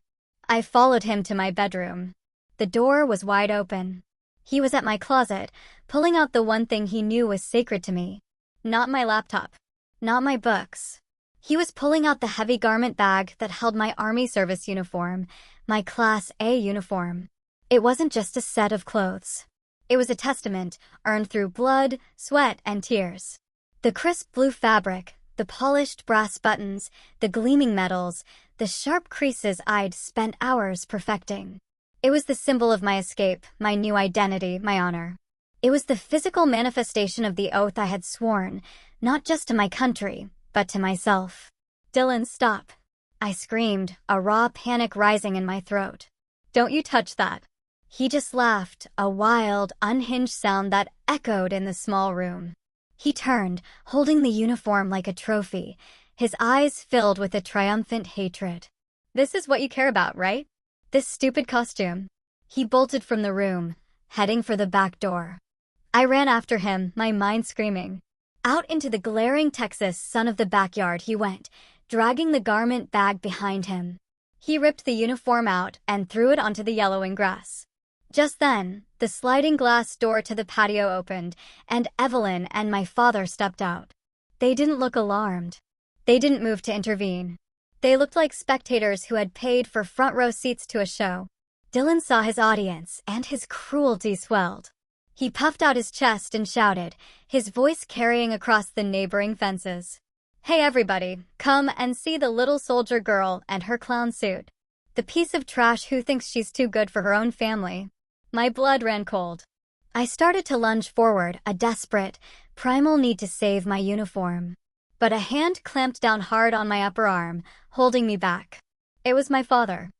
I followed him to my bedroom. The door was wide open. He was at my closet, pulling out the one thing he knew was sacred to me. Not my laptop. Not my books. He was pulling out the heavy garment bag that held my Army service uniform, my Class A uniform. It wasn't just a set of clothes. It was a testament, earned through blood, sweat, and tears. The crisp blue fabric, the polished brass buttons, the gleaming metals, the sharp creases I'd spent hours perfecting. It was the symbol of my escape, my new identity, my honor. It was the physical manifestation of the oath I had sworn, not just to my country, but to myself. "Dylan, stop!" I screamed, a raw panic rising in my throat. "Don't you touch that." He just laughed, a wild, unhinged sound that echoed in the small room. He turned, holding the uniform like a trophy, his eyes filled with a triumphant hatred. "This is what you care about, right? This stupid costume." He bolted from the room, heading for the back door. I ran after him, my mind screaming. Out into the glaring Texas sun of the backyard he went, dragging the garment bag behind him. He ripped the uniform out and threw it onto the yellowing grass. Just then, the sliding glass door to the patio opened, and Evelyn and my father stepped out. They didn't look alarmed. They didn't move to intervene. They looked like spectators who had paid for front-row seats to a show. Dylan saw his audience, and his cruelty swelled. He puffed out his chest and shouted, his voice carrying across the neighboring fences. "Hey everybody, come and see the little soldier girl and her clown suit. The piece of trash who thinks she's too good for her own family." My blood ran cold. I started to lunge forward, a desperate, primal need to save my uniform. But a hand clamped down hard on my upper arm, holding me back. It was my father.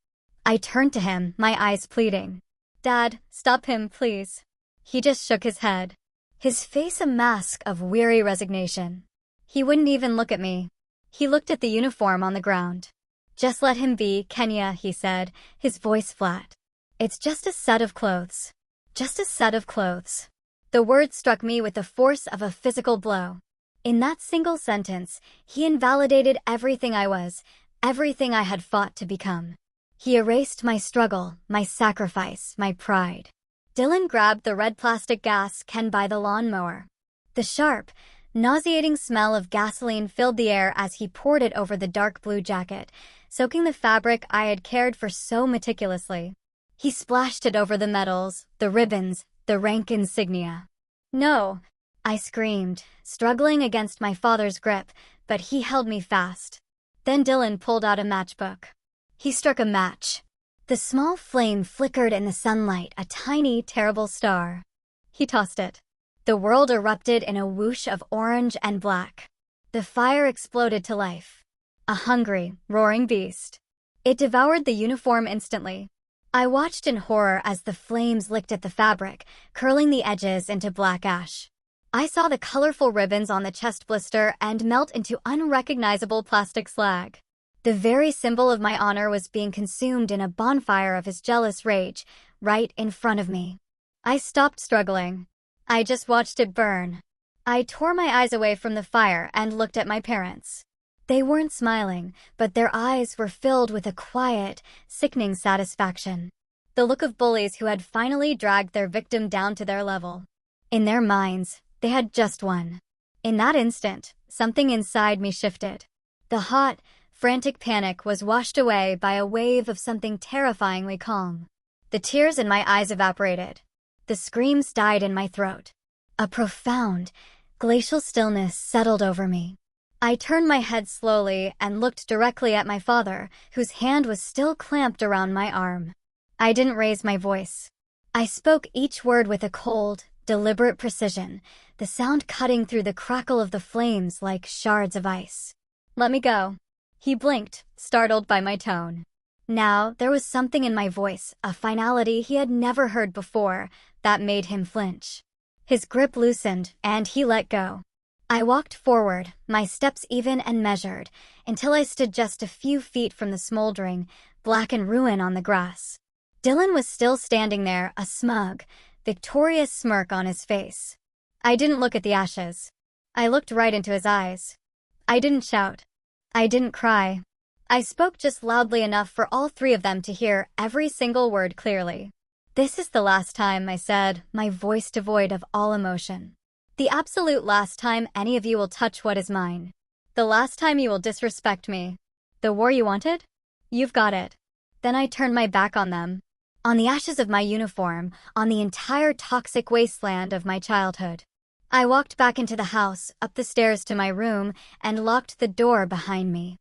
I turned to him, my eyes pleading. "Dad, stop him, please." He just shook his head, his face a mask of weary resignation. He wouldn't even look at me. He looked at the uniform on the ground. "Just let him be, Kenya," he said, his voice flat. "It's just a set of clothes. Just a set of clothes." The word struck me with the force of a physical blow. In that single sentence, he invalidated everything I was, everything I had fought to become. He erased my struggle, my sacrifice, my pride. Dylan grabbed the red plastic gas can by the lawnmower. The sharp, nauseating smell of gasoline filled the air as he poured it over the dark blue jacket, soaking the fabric I had cared for so meticulously. He splashed it over the medals, the ribbons, the rank insignia. "No," I screamed, struggling against my father's grip, but he held me fast. Then Dylan pulled out a matchbook. He struck a match. The small flame flickered in the sunlight, a tiny, terrible star. He tossed it. The world erupted in a whoosh of orange and black. The fire exploded to life. A hungry, roaring beast. It devoured the uniform instantly. I watched in horror as the flames licked at the fabric, curling the edges into black ash. I saw the colorful ribbons on the chest blister and melt into unrecognizable plastic slag. The very symbol of my honor was being consumed in a bonfire of his jealous rage, right in front of me. I stopped struggling. I just watched it burn. I tore my eyes away from the fire and looked at my parents. They weren't smiling, but their eyes were filled with a quiet, sickening satisfaction. The look of bullies who had finally dragged their victim down to their level. In their minds, they had just won. In that instant, something inside me shifted. The hot, frantic panic was washed away by a wave of something terrifyingly calm. The tears in my eyes evaporated. The screams died in my throat. A profound, glacial stillness settled over me. I turned my head slowly and looked directly at my father, whose hand was still clamped around my arm. I didn't raise my voice. I spoke each word with a cold, deliberate precision, the sound cutting through the crackle of the flames like shards of ice. "Let me go." He blinked, startled by my tone. Now, there was something in my voice, a finality he had never heard before, that made him flinch. His grip loosened, and he let go. I walked forward, my steps even and measured, until I stood just a few feet from the smoldering, blackened ruin on the grass. Dylan was still standing there, a smug, victorious smirk on his face. I didn't look at the ashes. I looked right into his eyes. I didn't shout. I didn't cry. I spoke just loudly enough for all three of them to hear every single word clearly. "This is the last time," I said, my voice devoid of all emotion. "The absolute last time any of you will touch what is mine. The last time you will disrespect me. The war you wanted? You've got it." Then I turned my back on them. On the ashes of my uniform, on the entire toxic wasteland of my childhood. I walked back into the house, up the stairs to my room, and locked the door behind me.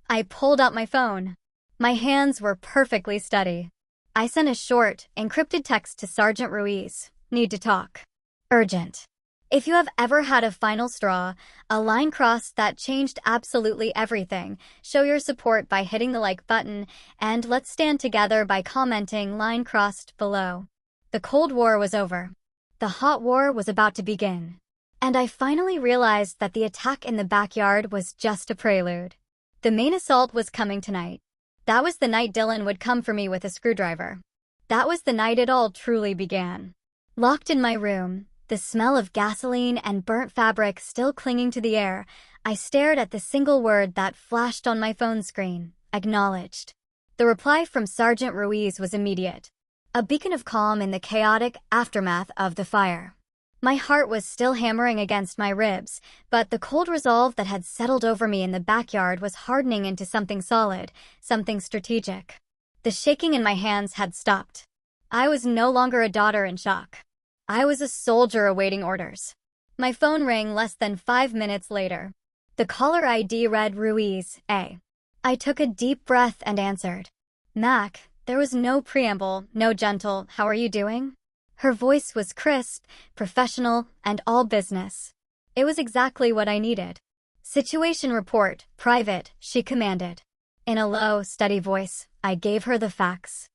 I pulled out my phone. My hands were perfectly steady. I sent a short, encrypted text to Sergeant Ruiz. "Need to talk. Urgent." If you have ever had a final straw, a line crossed that changed absolutely everything, show your support by hitting the like button, and let's stand together by commenting "line crossed" below. The Cold War was over. The hot war was about to begin. And I finally realized that the attack in the backyard was just a prelude. The main assault was coming tonight. That was the night Dylan would come for me with a screwdriver. That was the night it all truly began. Locked in my room, the smell of gasoline and burnt fabric still clinging to the air, I stared at the single word that flashed on my phone screen: acknowledged. The reply from Sergeant Ruiz was immediate. A beacon of calm in the chaotic aftermath of the fire. My heart was still hammering against my ribs, but the cold resolve that had settled over me in the backyard was hardening into something solid, something strategic. The shaking in my hands had stopped. I was no longer a daughter in shock. I was a soldier awaiting orders. My phone rang less than 5 minutes later. The caller ID read Ruiz, A. I took a deep breath and answered. "Mac." There was no preamble, no gentle, "How are you doing?" Her voice was crisp, professional, and all business. It was exactly what I needed. "Situation report, private," she commanded. In a low, steady voice, I gave her the facts.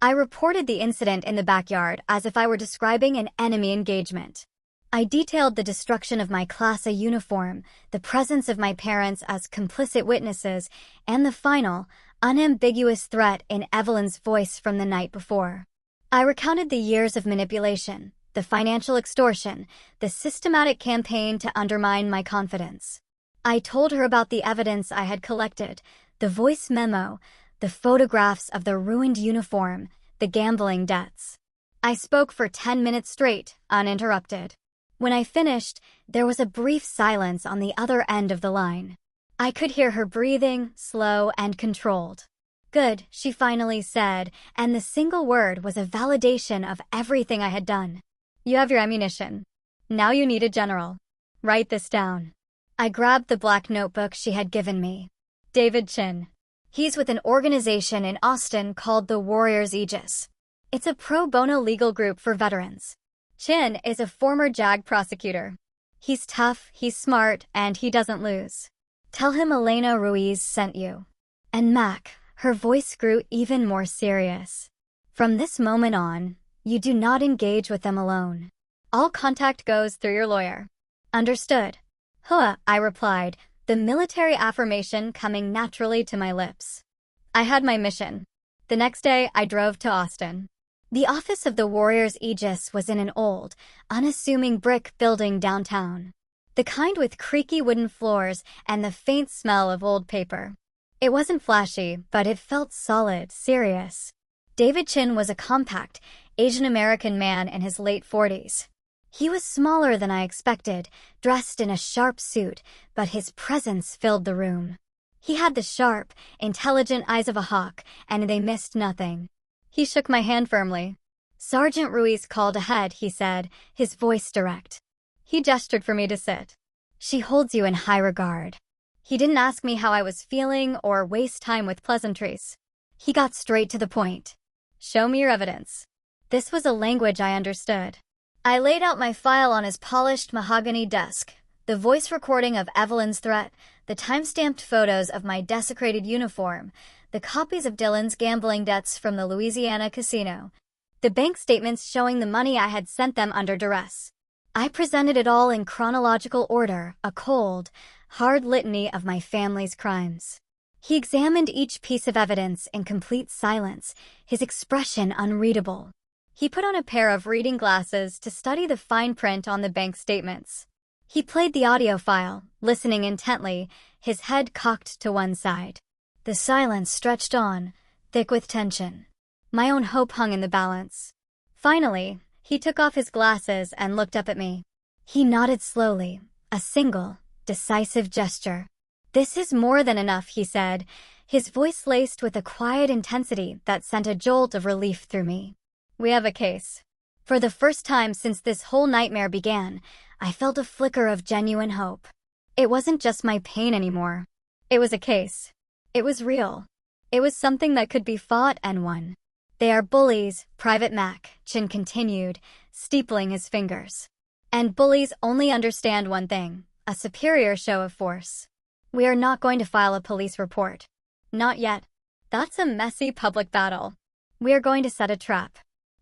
I reported the incident in the backyard as if I were describing an enemy engagement. I detailed the destruction of my Class A uniform, the presence of my parents as complicit witnesses, and the final, unambiguous threat in Evelyn's voice from the night before. I recounted the years of manipulation, the financial extortion, the systematic campaign to undermine my confidence. I told her about the evidence I had collected, the voice memo, the photographs of the ruined uniform, the gambling debts. I spoke for 10 minutes straight, uninterrupted. When I finished, there was a brief silence on the other end of the line. I could hear her breathing, slow and controlled. "Good," she finally said, and the single word was a validation of everything I had done. "You have your ammunition. Now you need a general. Write this down." I grabbed the black notebook she had given me. "David Chin. He's with an organization in Austin called the Warriors Aegis. It's a pro bono legal group for veterans. Chin is a former JAG prosecutor. He's tough, he's smart, and he doesn't lose. Tell him Elena Ruiz sent you." And Mac, her voice grew even more serious. "From this moment on, you do not engage with them alone. All contact goes through your lawyer." "Understood." "Huh," I replied, the military affirmation coming naturally to my lips. I had my mission. The next day, I drove to Austin. The office of the Warriors Aegis was in an old, unassuming brick building downtown. The kind with creaky wooden floors and the faint smell of old paper. It wasn't flashy, but it felt solid, serious. David Chin was a compact, Asian-American man in his late 40s. He was smaller than I expected, dressed in a sharp suit, but his presence filled the room. He had the sharp, intelligent eyes of a hawk, and they missed nothing. He shook my hand firmly. "Sergeant Ruiz called ahead," he said, his voice direct. He gestured for me to sit. "She holds you in high regard." He didn't ask me how I was feeling or waste time with pleasantries. He got straight to the point. "Show me your evidence." This was a language I understood. I laid out my file on his polished mahogany desk, the voice recording of Evelyn's threat, the time-stamped photos of my desecrated uniform, the copies of Dylan's gambling debts from the Louisiana casino, the bank statements showing the money I had sent them under duress. I presented it all in chronological order, a cold, hard litany of my family's crimes. He examined each piece of evidence in complete silence, his expression unreadable. He put on a pair of reading glasses to study the fine print on the bank statements. He played the audio file, listening intently, his head cocked to one side. The silence stretched on, thick with tension. My own hope hung in the balance. Finally, he took off his glasses and looked up at me. He nodded slowly, a single, decisive gesture. "This is more than enough," he said, his voice laced with a quiet intensity that sent a jolt of relief through me. "We have a case." For the first time since this whole nightmare began, I felt a flicker of genuine hope. It wasn't just my pain anymore. It was a case. It was real. It was something that could be fought and won. "They are bullies, Private Mac," Chin continued, steepling his fingers. "And bullies only understand one thing, a superior show of force. We are not going to file a police report. Not yet. That's a messy public battle. We are going to set a trap.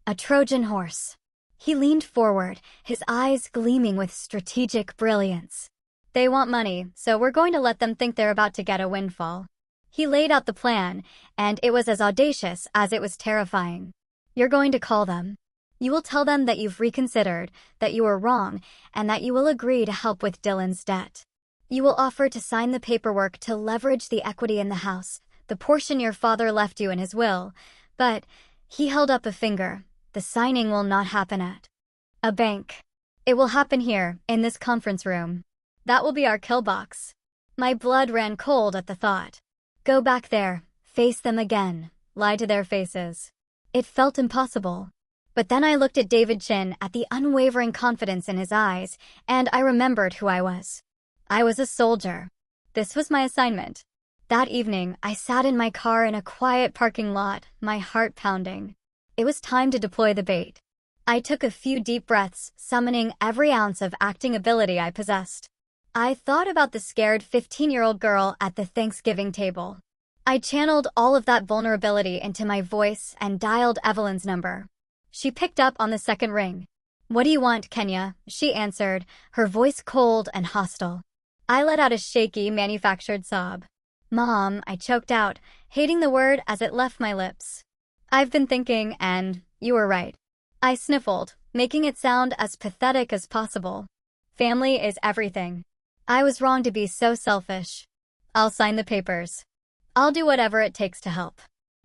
A Trojan horse." He leaned forward, his eyes gleaming with strategic brilliance. "They want money, so we're going to let them think they're about to get a windfall." He laid out the plan, and it was as audacious as it was terrifying. "You're going to call them. You will tell them that you've reconsidered, that you were wrong, and that you will agree to help with Dylan's debt. You will offer to sign the paperwork to leverage the equity in the house, the portion your father left you in his will, but," he held up a finger, "the signing will not happen at a bank. It will happen here, in this conference room. That will be our kill box." My blood ran cold at the thought. Go back there, face them again, lie to their faces. It felt impossible. But then I looked at David Chin, at the unwavering confidence in his eyes, and I remembered who I was. I was a soldier. This was my assignment. That evening, I sat in my car in a quiet parking lot, my heart pounding. It was time to deploy the bait. I took a few deep breaths, summoning every ounce of acting ability I possessed. I thought about the scared 15-year-old girl at the Thanksgiving table. I channeled all of that vulnerability into my voice and dialed Evelyn's number. She picked up on the second ring. "What do you want, Kenya?" she answered, her voice cold and hostile. I let out a shaky, manufactured sob. "Mom," I choked out, hating the word as it left my lips. "I've been thinking, and you were right." I sniffled, making it sound as pathetic as possible. "Family is everything. I was wrong to be so selfish. I'll sign the papers. I'll do whatever it takes to help."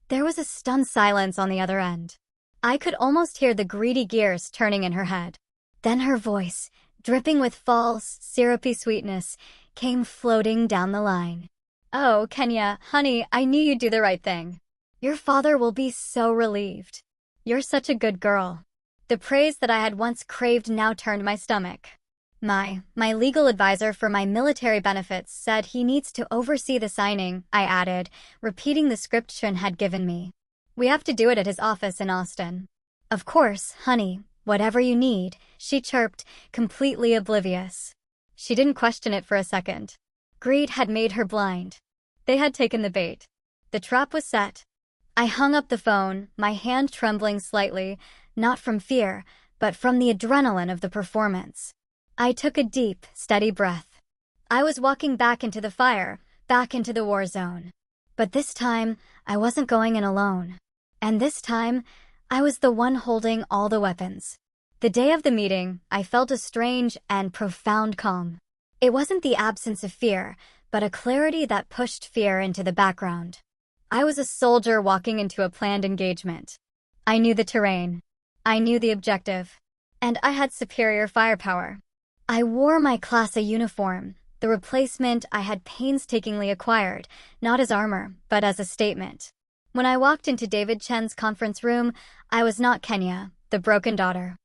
There was a stunned silence on the other end. I could almost hear the greedy gears turning in her head. Then her voice, dripping with false, syrupy sweetness, came floating down the line. "Oh, Kenya, honey, I knew you'd do the right thing. Your father will be so relieved. You're such a good girl." The praise that I had once craved now turned my stomach. My legal advisor for my military benefits said he needs to oversee the signing," I added, repeating the script Chin had given me. "We have to do it at his office in Austin." "Of course, honey, whatever you need," she chirped, completely oblivious. She didn't question it for a second. Greed had made her blind. They had taken the bait. The trap was set. I hung up the phone, my hand trembling slightly, not from fear, but from the adrenaline of the performance. I took a deep, steady breath. I was walking back into the fire, back into the war zone. But this time, I wasn't going in alone. And this time, I was the one holding all the weapons. The day of the meeting, I felt a strange and profound calm. It wasn't the absence of fear, but a clarity that pushed fear into the background. I was a soldier walking into a planned engagement. I knew the terrain. I knew the objective. And I had superior firepower. I wore my Class A uniform, the replacement I had painstakingly acquired, not as armor, but as a statement. When I walked into David Chen's conference room, I was not Kenya, the broken daughter.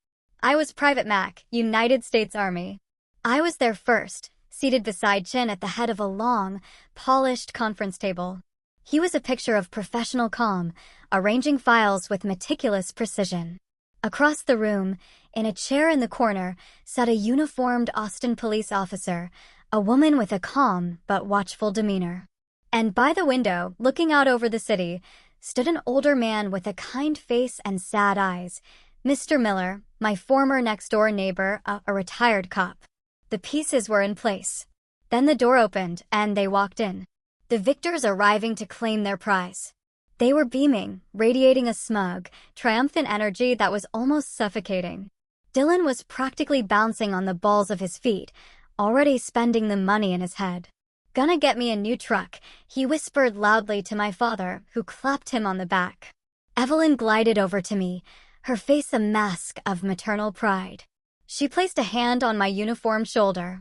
I was Private Mac, United States Army. I was there first, seated beside Chen at the head of a long, polished conference table. He was a picture of professional calm, arranging files with meticulous precision. Across the room, in a chair in the corner, sat a uniformed Austin police officer, a woman with a calm but watchful demeanor. And by the window, looking out over the city, stood an older man with a kind face and sad eyes, Mr. Miller, my former next-door neighbor, a retired cop. The pieces were in place. Then the door opened, and they walked in. The victors arriving to claim their prize. They were beaming, radiating a smug, triumphant energy that was almost suffocating. Dylan was practically bouncing on the balls of his feet, already spending the money in his head. "Gonna get me a new truck," he whispered loudly to my father, who clapped him on the back. Evelyn glided over to me, her face a mask of maternal pride. She placed a hand on my uniformed shoulder.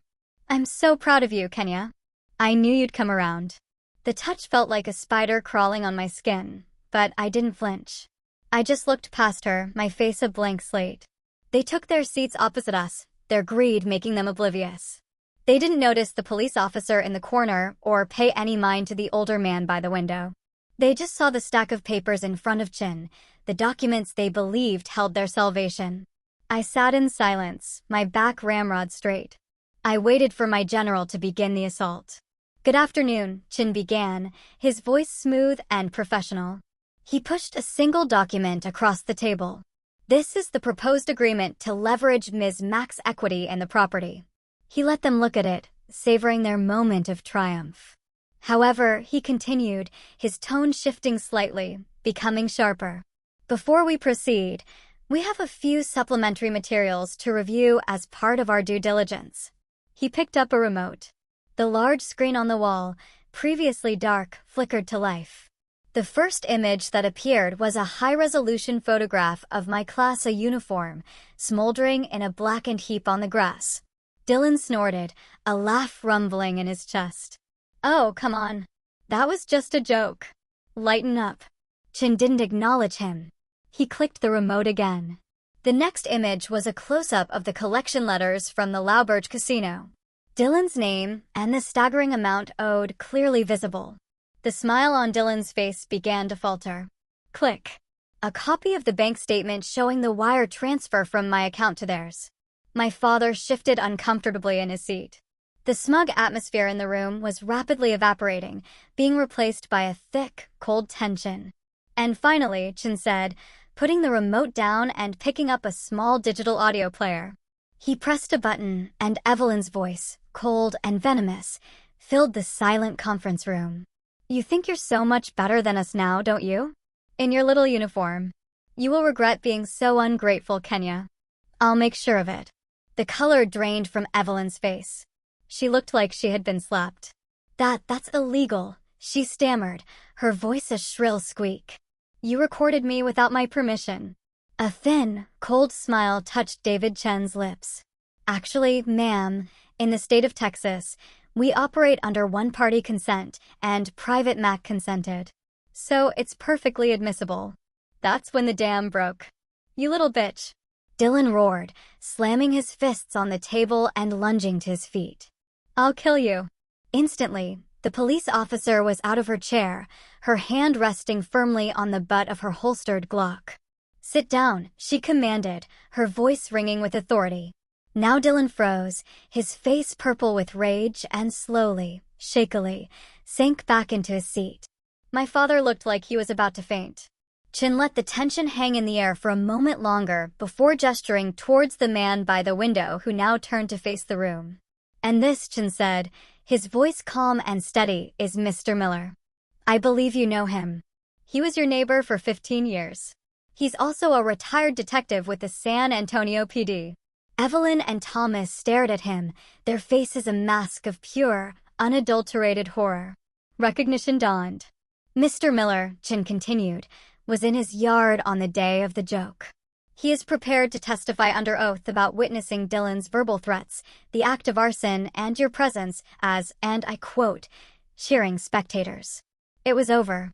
"I'm so proud of you, Kenya. I knew you'd come around." The touch felt like a spider crawling on my skin, but I didn't flinch. I just looked past her, my face a blank slate. They took their seats opposite us, their greed making them oblivious. They didn't notice the police officer in the corner or pay any mind to the older man by the window. They just saw the stack of papers in front of Chin, the documents they believed held their salvation. I sat in silence, my back ramrod straight. I waited for my general to begin the assault. "Good afternoon," Chin began, his voice smooth and professional. He pushed a single document across the table. "This is the proposed agreement to leverage Ms. Mac's equity in the property." He let them look at it, savoring their moment of triumph. However, he continued, his tone shifting slightly, becoming sharper. "Before we proceed, we have a few supplementary materials to review as part of our due diligence." He picked up a remote. The large screen on the wall, previously dark, flickered to life. The first image that appeared was a high-resolution photograph of my Class A uniform, smoldering in a blackened heap on the grass. Dylan snorted, a laugh rumbling in his chest. "Oh, come on. That was just a joke. Lighten up." Chin didn't acknowledge him. He clicked the remote again. The next image was a close-up of the collection letters from the Lauberge Casino. Dylan's name and the staggering amount owed clearly visible. The smile on Dylan's face began to falter. Click. A copy of the bank statement showing the wire transfer from my account to theirs. My father shifted uncomfortably in his seat. The smug atmosphere in the room was rapidly evaporating, being replaced by a thick, cold tension. And finally, Chin said, putting the remote down and picking up a small digital audio player. He pressed a button, and Evelyn's voice, cold and venomous, filled the silent conference room. "You think you're so much better than us now, don't you? In your little uniform. You will regret being so ungrateful, Kenya. I'll make sure of it." The color drained from Evelyn's face. She looked like she had been slapped. That's illegal," she stammered, her voice a shrill squeak. "You recorded me without my permission." A thin, cold smile touched David Chen's lips. "Actually, ma'am, in the state of Texas, we operate under one-party consent, and Private Mac consented. So it's perfectly admissible." That's when the dam broke. "You little bitch," Dylan roared, slamming his fists on the table and lunging to his feet. "I'll kill you." Instantly, the police officer was out of her chair, her hand resting firmly on the butt of her holstered Glock. "Sit down," she commanded, her voice ringing with authority. Now Dylan froze, his face purple with rage, and slowly, shakily, sank back into his seat. My father looked like he was about to faint. Chin let the tension hang in the air for a moment longer before gesturing towards the man by the window who now turned to face the room. "And this," Chin said, his voice calm and steady, "is Mr. Miller. I believe you know him. He was your neighbor for 15 years. He's also a retired detective with the San Antonio PD." Evelyn and Thomas stared at him, their faces a mask of pure, unadulterated horror. Recognition dawned. "Mr. Miller," Chin continued, "was in his yard on the day of the joke. He is prepared to testify under oath about witnessing Dylan's verbal threats, the act of arson, and your presence as, and I quote, cheering spectators." It was over.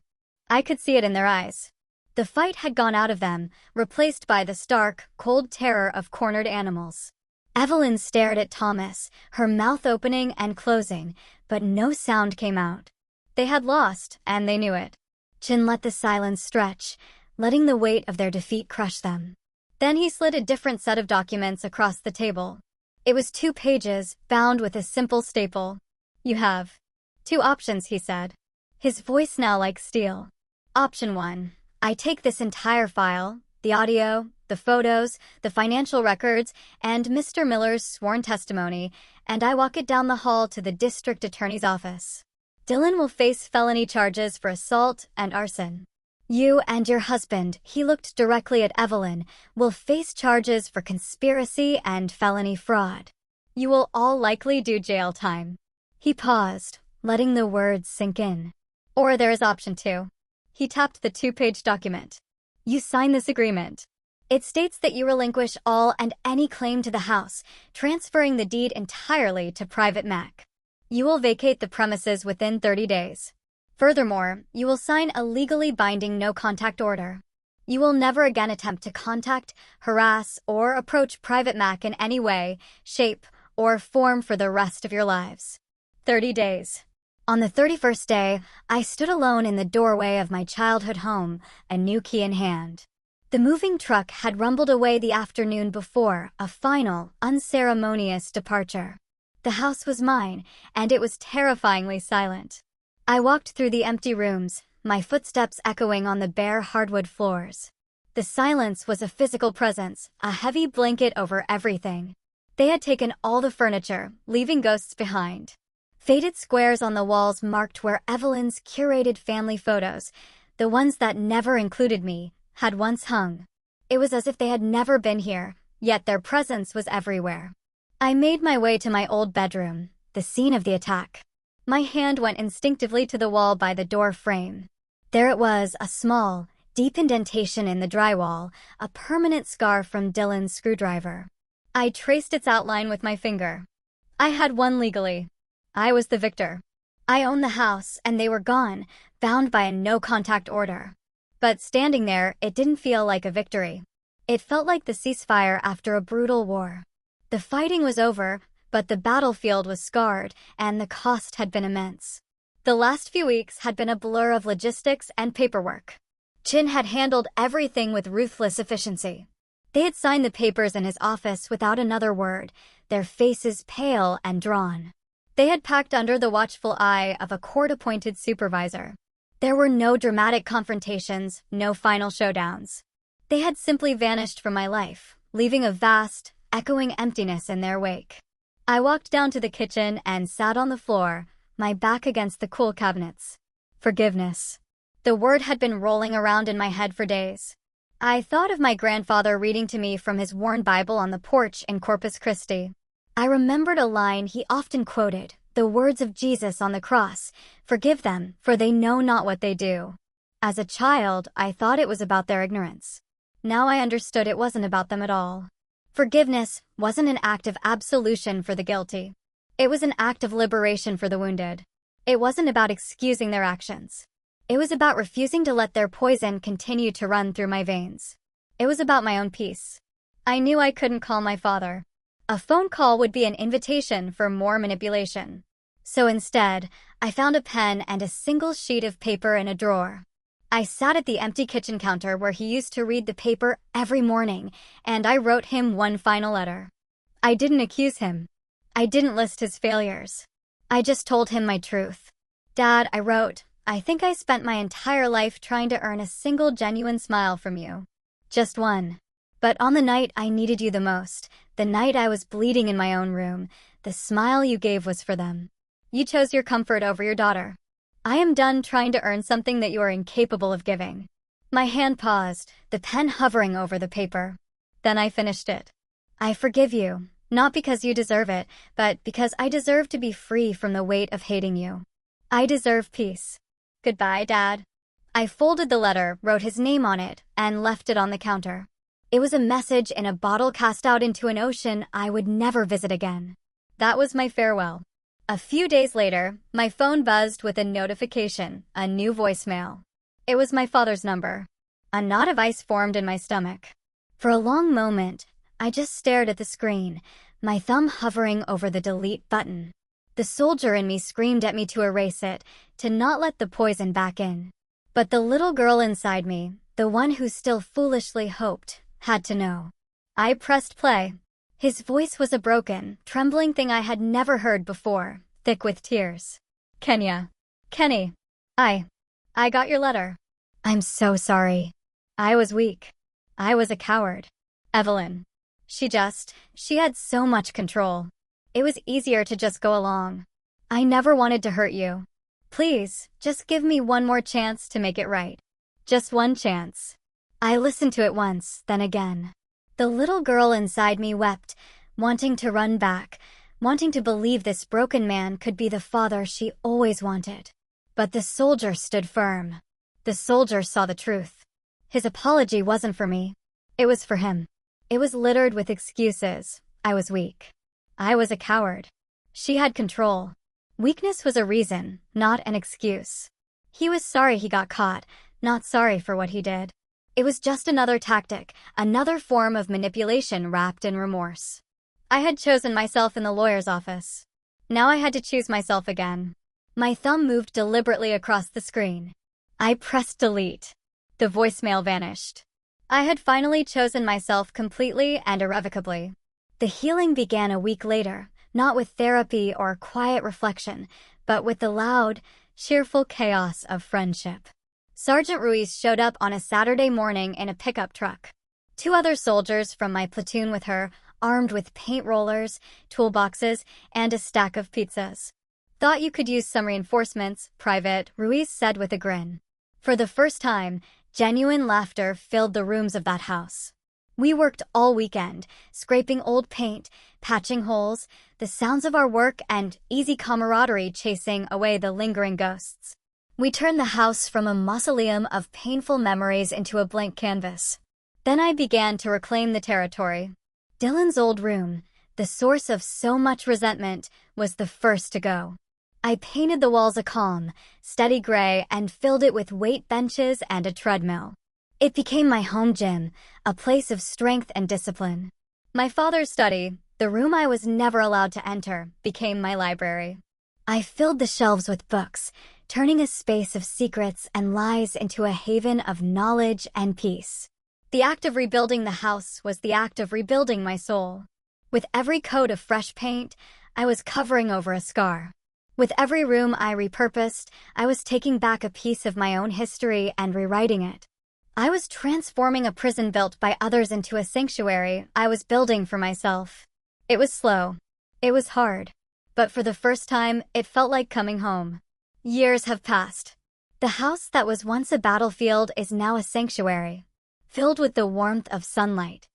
I could see it in their eyes. The fight had gone out of them, replaced by the stark, cold terror of cornered animals. Evelyn stared at Thomas, her mouth opening and closing, but no sound came out. They had lost, and they knew it. Chin let the silence stretch, letting the weight of their defeat crush them. Then he slid a different set of documents across the table. It was 2 pages, bound with a simple staple. "You have 2 options," he said, his voice now like steel. "Option 1. I take this entire file, the audio, the photos, the financial records, and Mr. Miller's sworn testimony, and I walk it down the hall to the district attorney's office. Dylan will face felony charges for assault and arson. You and your husband," he looked directly at Evelyn, "will face charges for conspiracy and felony fraud. You will all likely do jail time." He paused, letting the words sink in. "Or there is option 2. He tapped the 2-page document. "You sign this agreement. It states that you relinquish all and any claim to the house, transferring the deed entirely to Private Mac. You will vacate the premises within 30 days. Furthermore, you will sign a legally binding no-contact order. You will never again attempt to contact, harass, or approach Private Mac in any way, shape, or form for the rest of your lives." 30 days. On the 31st day, I stood alone in the doorway of my childhood home, a new key in hand. The moving truck had rumbled away the afternoon before, a final, unceremonious departure. The house was mine, and it was terrifyingly silent. I walked through the empty rooms, my footsteps echoing on the bare hardwood floors. The silence was a physical presence, a heavy blanket over everything. They had taken all the furniture, leaving ghosts behind. Faded squares on the walls marked where Evelyn's curated family photos, the ones that never included me, had once hung. It was as if they had never been here, yet their presence was everywhere. I made my way to my old bedroom, the scene of the attack. My hand went instinctively to the wall by the door frame. There it was, a small, deep indentation in the drywall, a permanent scar from Dylan's screwdriver. I traced its outline with my finger. I had won legally. I was the victor. I owned the house, and they were gone, bound by a no-contact order. But standing there, it didn't feel like a victory. It felt like the ceasefire after a brutal war. The fighting was over, but the battlefield was scarred, and the cost had been immense. The last few weeks had been a blur of logistics and paperwork. Chin had handled everything with ruthless efficiency. They had signed the papers in his office without another word, their faces pale and drawn. They had packed under the watchful eye of a court-appointed supervisor. There were no dramatic confrontations, no final showdowns. They had simply vanished from my life, leaving a vast, echoing emptiness in their wake. I walked down to the kitchen and sat on the floor, my back against the cool cabinets. Forgiveness. The word had been rolling around in my head for days. I thought of my grandfather reading to me from his worn Bible on the porch in Corpus Christi. I remembered a line he often quoted, the words of Jesus on the cross, "Forgive them, for they know not what they do." As a child, I thought it was about their ignorance. Now I understood it wasn't about them at all. Forgiveness wasn't an act of absolution for the guilty. It was an act of liberation for the wounded. It wasn't about excusing their actions. It was about refusing to let their poison continue to run through my veins. It was about my own peace. I knew I couldn't call my father. A phone call would be an invitation for more manipulation. So instead, I found a pen and a single sheet of paper in a drawer. I sat at the empty kitchen counter where he used to read the paper every morning, and I wrote him one final letter. I didn't accuse him. I didn't list his failures. I just told him my truth. "Dad," I wrote, "I think I spent my entire life trying to earn a single genuine smile from you. Just one. But on the night I needed you the most, the night I was bleeding in my own room, the smile you gave was for them. You chose your comfort over your daughter. I am done trying to earn something that you are incapable of giving." My hand paused, the pen hovering over the paper. Then I finished it. "I forgive you, not because you deserve it, but because I deserve to be free from the weight of hating you. I deserve peace. Goodbye, Dad." I folded the letter, wrote his name on it, and left it on the counter. It was a message in a bottle cast out into an ocean I would never visit again. That was my farewell. A few days later, my phone buzzed with a notification, a new voicemail. It was my father's number. A knot of ice formed in my stomach. For a long moment, I just stared at the screen, my thumb hovering over the delete button. The soldier in me screamed at me to erase it, to not let the poison back in. But the little girl inside me, the one who still foolishly hoped, had to know. I pressed play. His voice was a broken, trembling thing I had never heard before, thick with tears. "Kenya. Kenny. I got your letter. I'm so sorry. I was weak. I was a coward. Evelyn." She had so much control. It was easier to just go along. "I never wanted to hurt you. Please, just give me one more chance to make it right. Just one chance." I listened to it once, then again. The little girl inside me wept, wanting to run back, wanting to believe this broken man could be the father she always wanted. But the soldier stood firm. The soldier saw the truth. His apology wasn't for me. It was for him. It was littered with excuses. I was weak. I was a coward. She had control. Weakness was a reason, not an excuse. He was sorry he got caught, not sorry for what he did. It was just another tactic, another form of manipulation wrapped in remorse. I had chosen myself in the lawyer's office. Now I had to choose myself again. My thumb moved deliberately across the screen. I pressed delete. The voicemail vanished. I had finally chosen myself completely and irrevocably. The healing began a week later, not with therapy or quiet reflection, but with the loud, cheerful chaos of friendship. Sergeant Ruiz showed up on a Saturday morning in a pickup truck. 2 other soldiers from my platoon with her, armed with paint rollers, toolboxes, and a stack of pizzas. "Thought you could use some reinforcements, Private," Ruiz said with a grin. For the first time, genuine laughter filled the rooms of that house. We worked all weekend, scraping old paint, patching holes, the sounds of our work and easy camaraderie chasing away the lingering ghosts. We turned the house from a mausoleum of painful memories into a blank canvas. Then I began to reclaim the territory. Dylan's old room, the source of so much resentment, was the first to go. I painted the walls a calm, steady gray and filled it with weight benches and a treadmill. It became my home gym, a place of strength and discipline. My father's study, the room I was never allowed to enter, became my library. I filled the shelves with books, turning a space of secrets and lies into a haven of knowledge and peace. The act of rebuilding the house was the act of rebuilding my soul. With every coat of fresh paint, I was covering over a scar. With every room I repurposed, I was taking back a piece of my own history and rewriting it. I was transforming a prison built by others into a sanctuary I was building for myself. It was slow. It was hard. But for the first time, it felt like coming home. Years have passed. The house that was once a battlefield is now a sanctuary, filled with the warmth of sunlight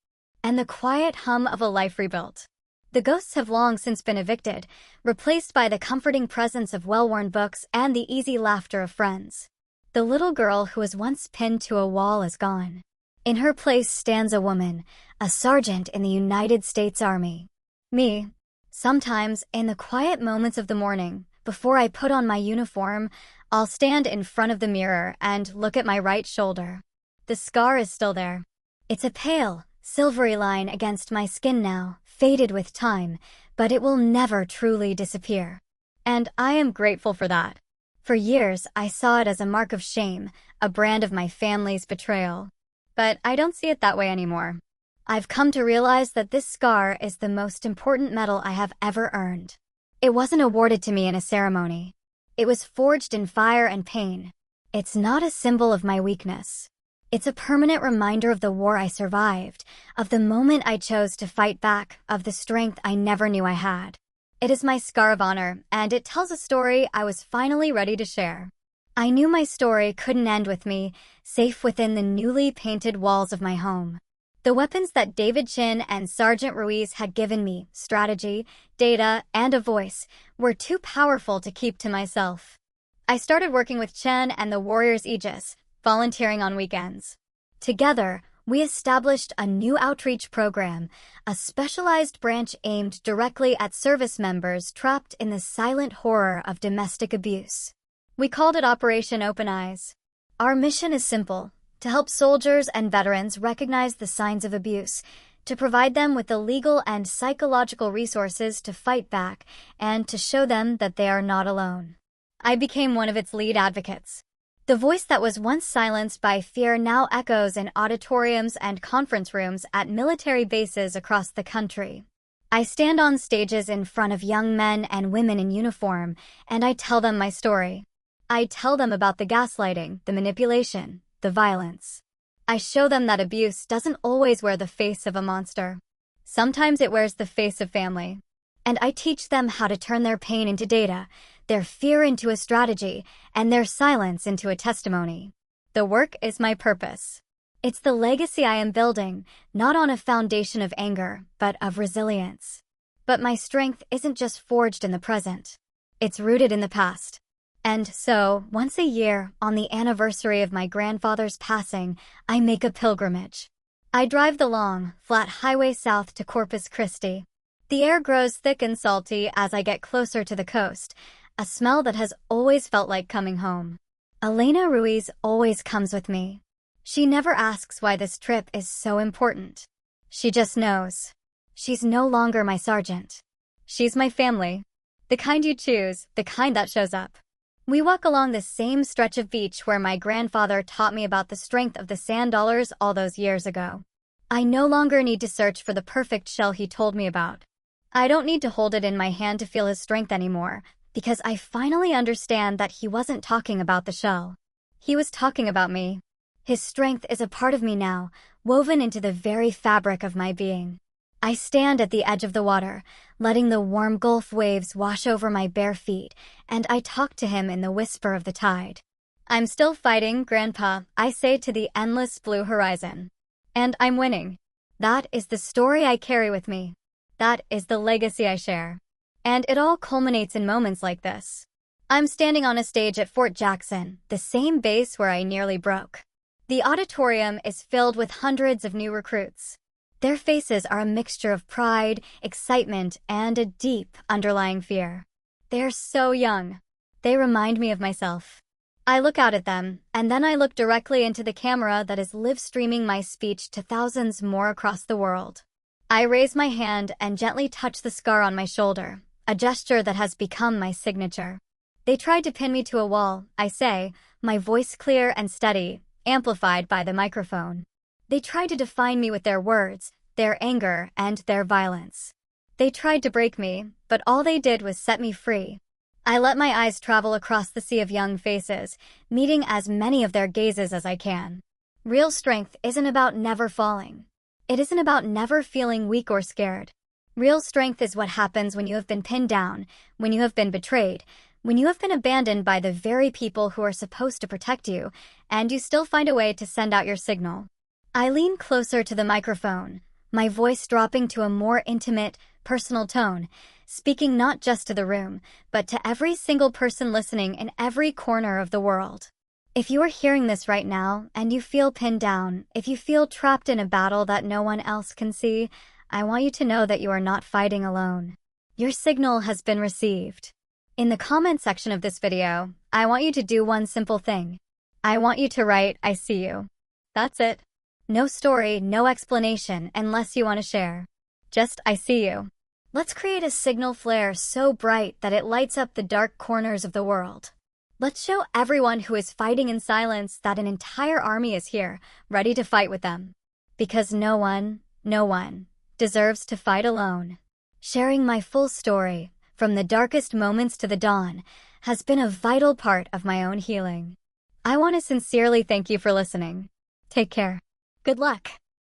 and the quiet hum of a life rebuilt. The ghosts have long since been evicted, replaced by the comforting presence of well-worn books and the easy laughter of friends. The little girl who was once pinned to a wall is gone. In her place stands a woman, a sergeant in the United States Army. Me. Sometimes, in the quiet moments of the morning, before I put on my uniform, I'll stand in front of the mirror and look at my right shoulder. The scar is still there. It's a pale, silvery line against my skin now, faded with time, but it will never truly disappear. And I am grateful for that. For years, I saw it as a mark of shame, a brand of my family's betrayal. But I don't see it that way anymore. I've come to realize that this scar is the most important medal I have ever earned. It wasn't awarded to me in a ceremony. It was forged in fire and pain. It's not a symbol of my weakness. It's a permanent reminder of the war I survived, of the moment I chose to fight back, of the strength I never knew I had. It is my scar of honor, and it tells a story I was finally ready to share. I knew my story couldn't end with me, safe within the newly painted walls of my home. The weapons that David Chin and Sergeant Ruiz had given me, strategy, data, and a voice, were too powerful to keep to myself. I started working with Chen and the Warriors Aegis, volunteering on weekends. Together, we established a new outreach program, a specialized branch aimed directly at service members trapped in the silent horror of domestic abuse. We called it Operation Open Eyes. Our mission is simple: to help soldiers and veterans recognize the signs of abuse, to provide them with the legal and psychological resources to fight back, and to show them that they are not alone. I became one of its lead advocates. The voice that was once silenced by fear now echoes in auditoriums and conference rooms at military bases across the country. I stand on stages in front of young men and women in uniform, and I tell them my story. I tell them about the gaslighting, the manipulation, the violence. I show them that abuse doesn't always wear the face of a monster. Sometimes it wears the face of family. And I teach them how to turn their pain into data, their fear into a strategy, and their silence into a testimony. The work is my purpose. It's the legacy I am building, not on a foundation of anger, but of resilience. But my strength isn't just forged in the present. It's rooted in the past. And so, once a year, on the anniversary of my grandfather's passing, I make a pilgrimage. I drive the long, flat highway south to Corpus Christi. The air grows thick and salty as I get closer to the coast, a smell that has always felt like coming home. Elena Ruiz always comes with me. She never asks why this trip is so important. She just knows. She's no longer my sergeant. She's my family. The kind you choose, the kind that shows up. We walk along the same stretch of beach where my grandfather taught me about the strength of the sand dollars all those years ago. I no longer need to search for the perfect shell he told me about. I don't need to hold it in my hand to feel his strength anymore, because I finally understand that he wasn't talking about the shell. He was talking about me. His strength is a part of me now, woven into the very fabric of my being. I stand at the edge of the water, letting the warm Gulf waves wash over my bare feet, and I talk to him in the whisper of the tide. I'm still fighting, Grandpa, I say to the endless blue horizon. And I'm winning. That is the story I carry with me. That is the legacy I share. And it all culminates in moments like this. I'm standing on a stage at Fort Jackson, the same base where I nearly broke. The auditorium is filled with hundreds of new recruits. Their faces are a mixture of pride, excitement, and a deep, underlying fear. They're so young. They remind me of myself. I look out at them, and then I look directly into the camera that is live-streaming my speech to thousands more across the world. I raise my hand and gently touch the scar on my shoulder, a gesture that has become my signature. They tried to pin me to a wall, I say, my voice clear and steady, amplified by the microphone. They tried to define me with their words, their anger, and their violence. They tried to break me, but all they did was set me free. I let my eyes travel across the sea of young faces, meeting as many of their gazes as I can. Real strength isn't about never falling. It isn't about never feeling weak or scared. Real strength is what happens when you have been pinned down, when you have been betrayed, when you have been abandoned by the very people who are supposed to protect you, and you still find a way to send out your signal. I lean closer to the microphone, my voice dropping to a more intimate, personal tone, speaking not just to the room, but to every single person listening in every corner of the world. If you are hearing this right now and you feel pinned down, if you feel trapped in a battle that no one else can see, I want you to know that you are not fighting alone. Your signal has been received. In the comment section of this video, I want you to do one simple thing. I want you to write, "I see you." That's it. No story, no explanation, unless you want to share. Just, "I see you." Let's create a signal flare so bright that it lights up the dark corners of the world. Let's show everyone who is fighting in silence that an entire army is here, ready to fight with them. Because no one deserves to fight alone. Sharing my full story, from the darkest moments to the dawn, has been a vital part of my own healing. I want to sincerely thank you for listening. Take care. Good luck.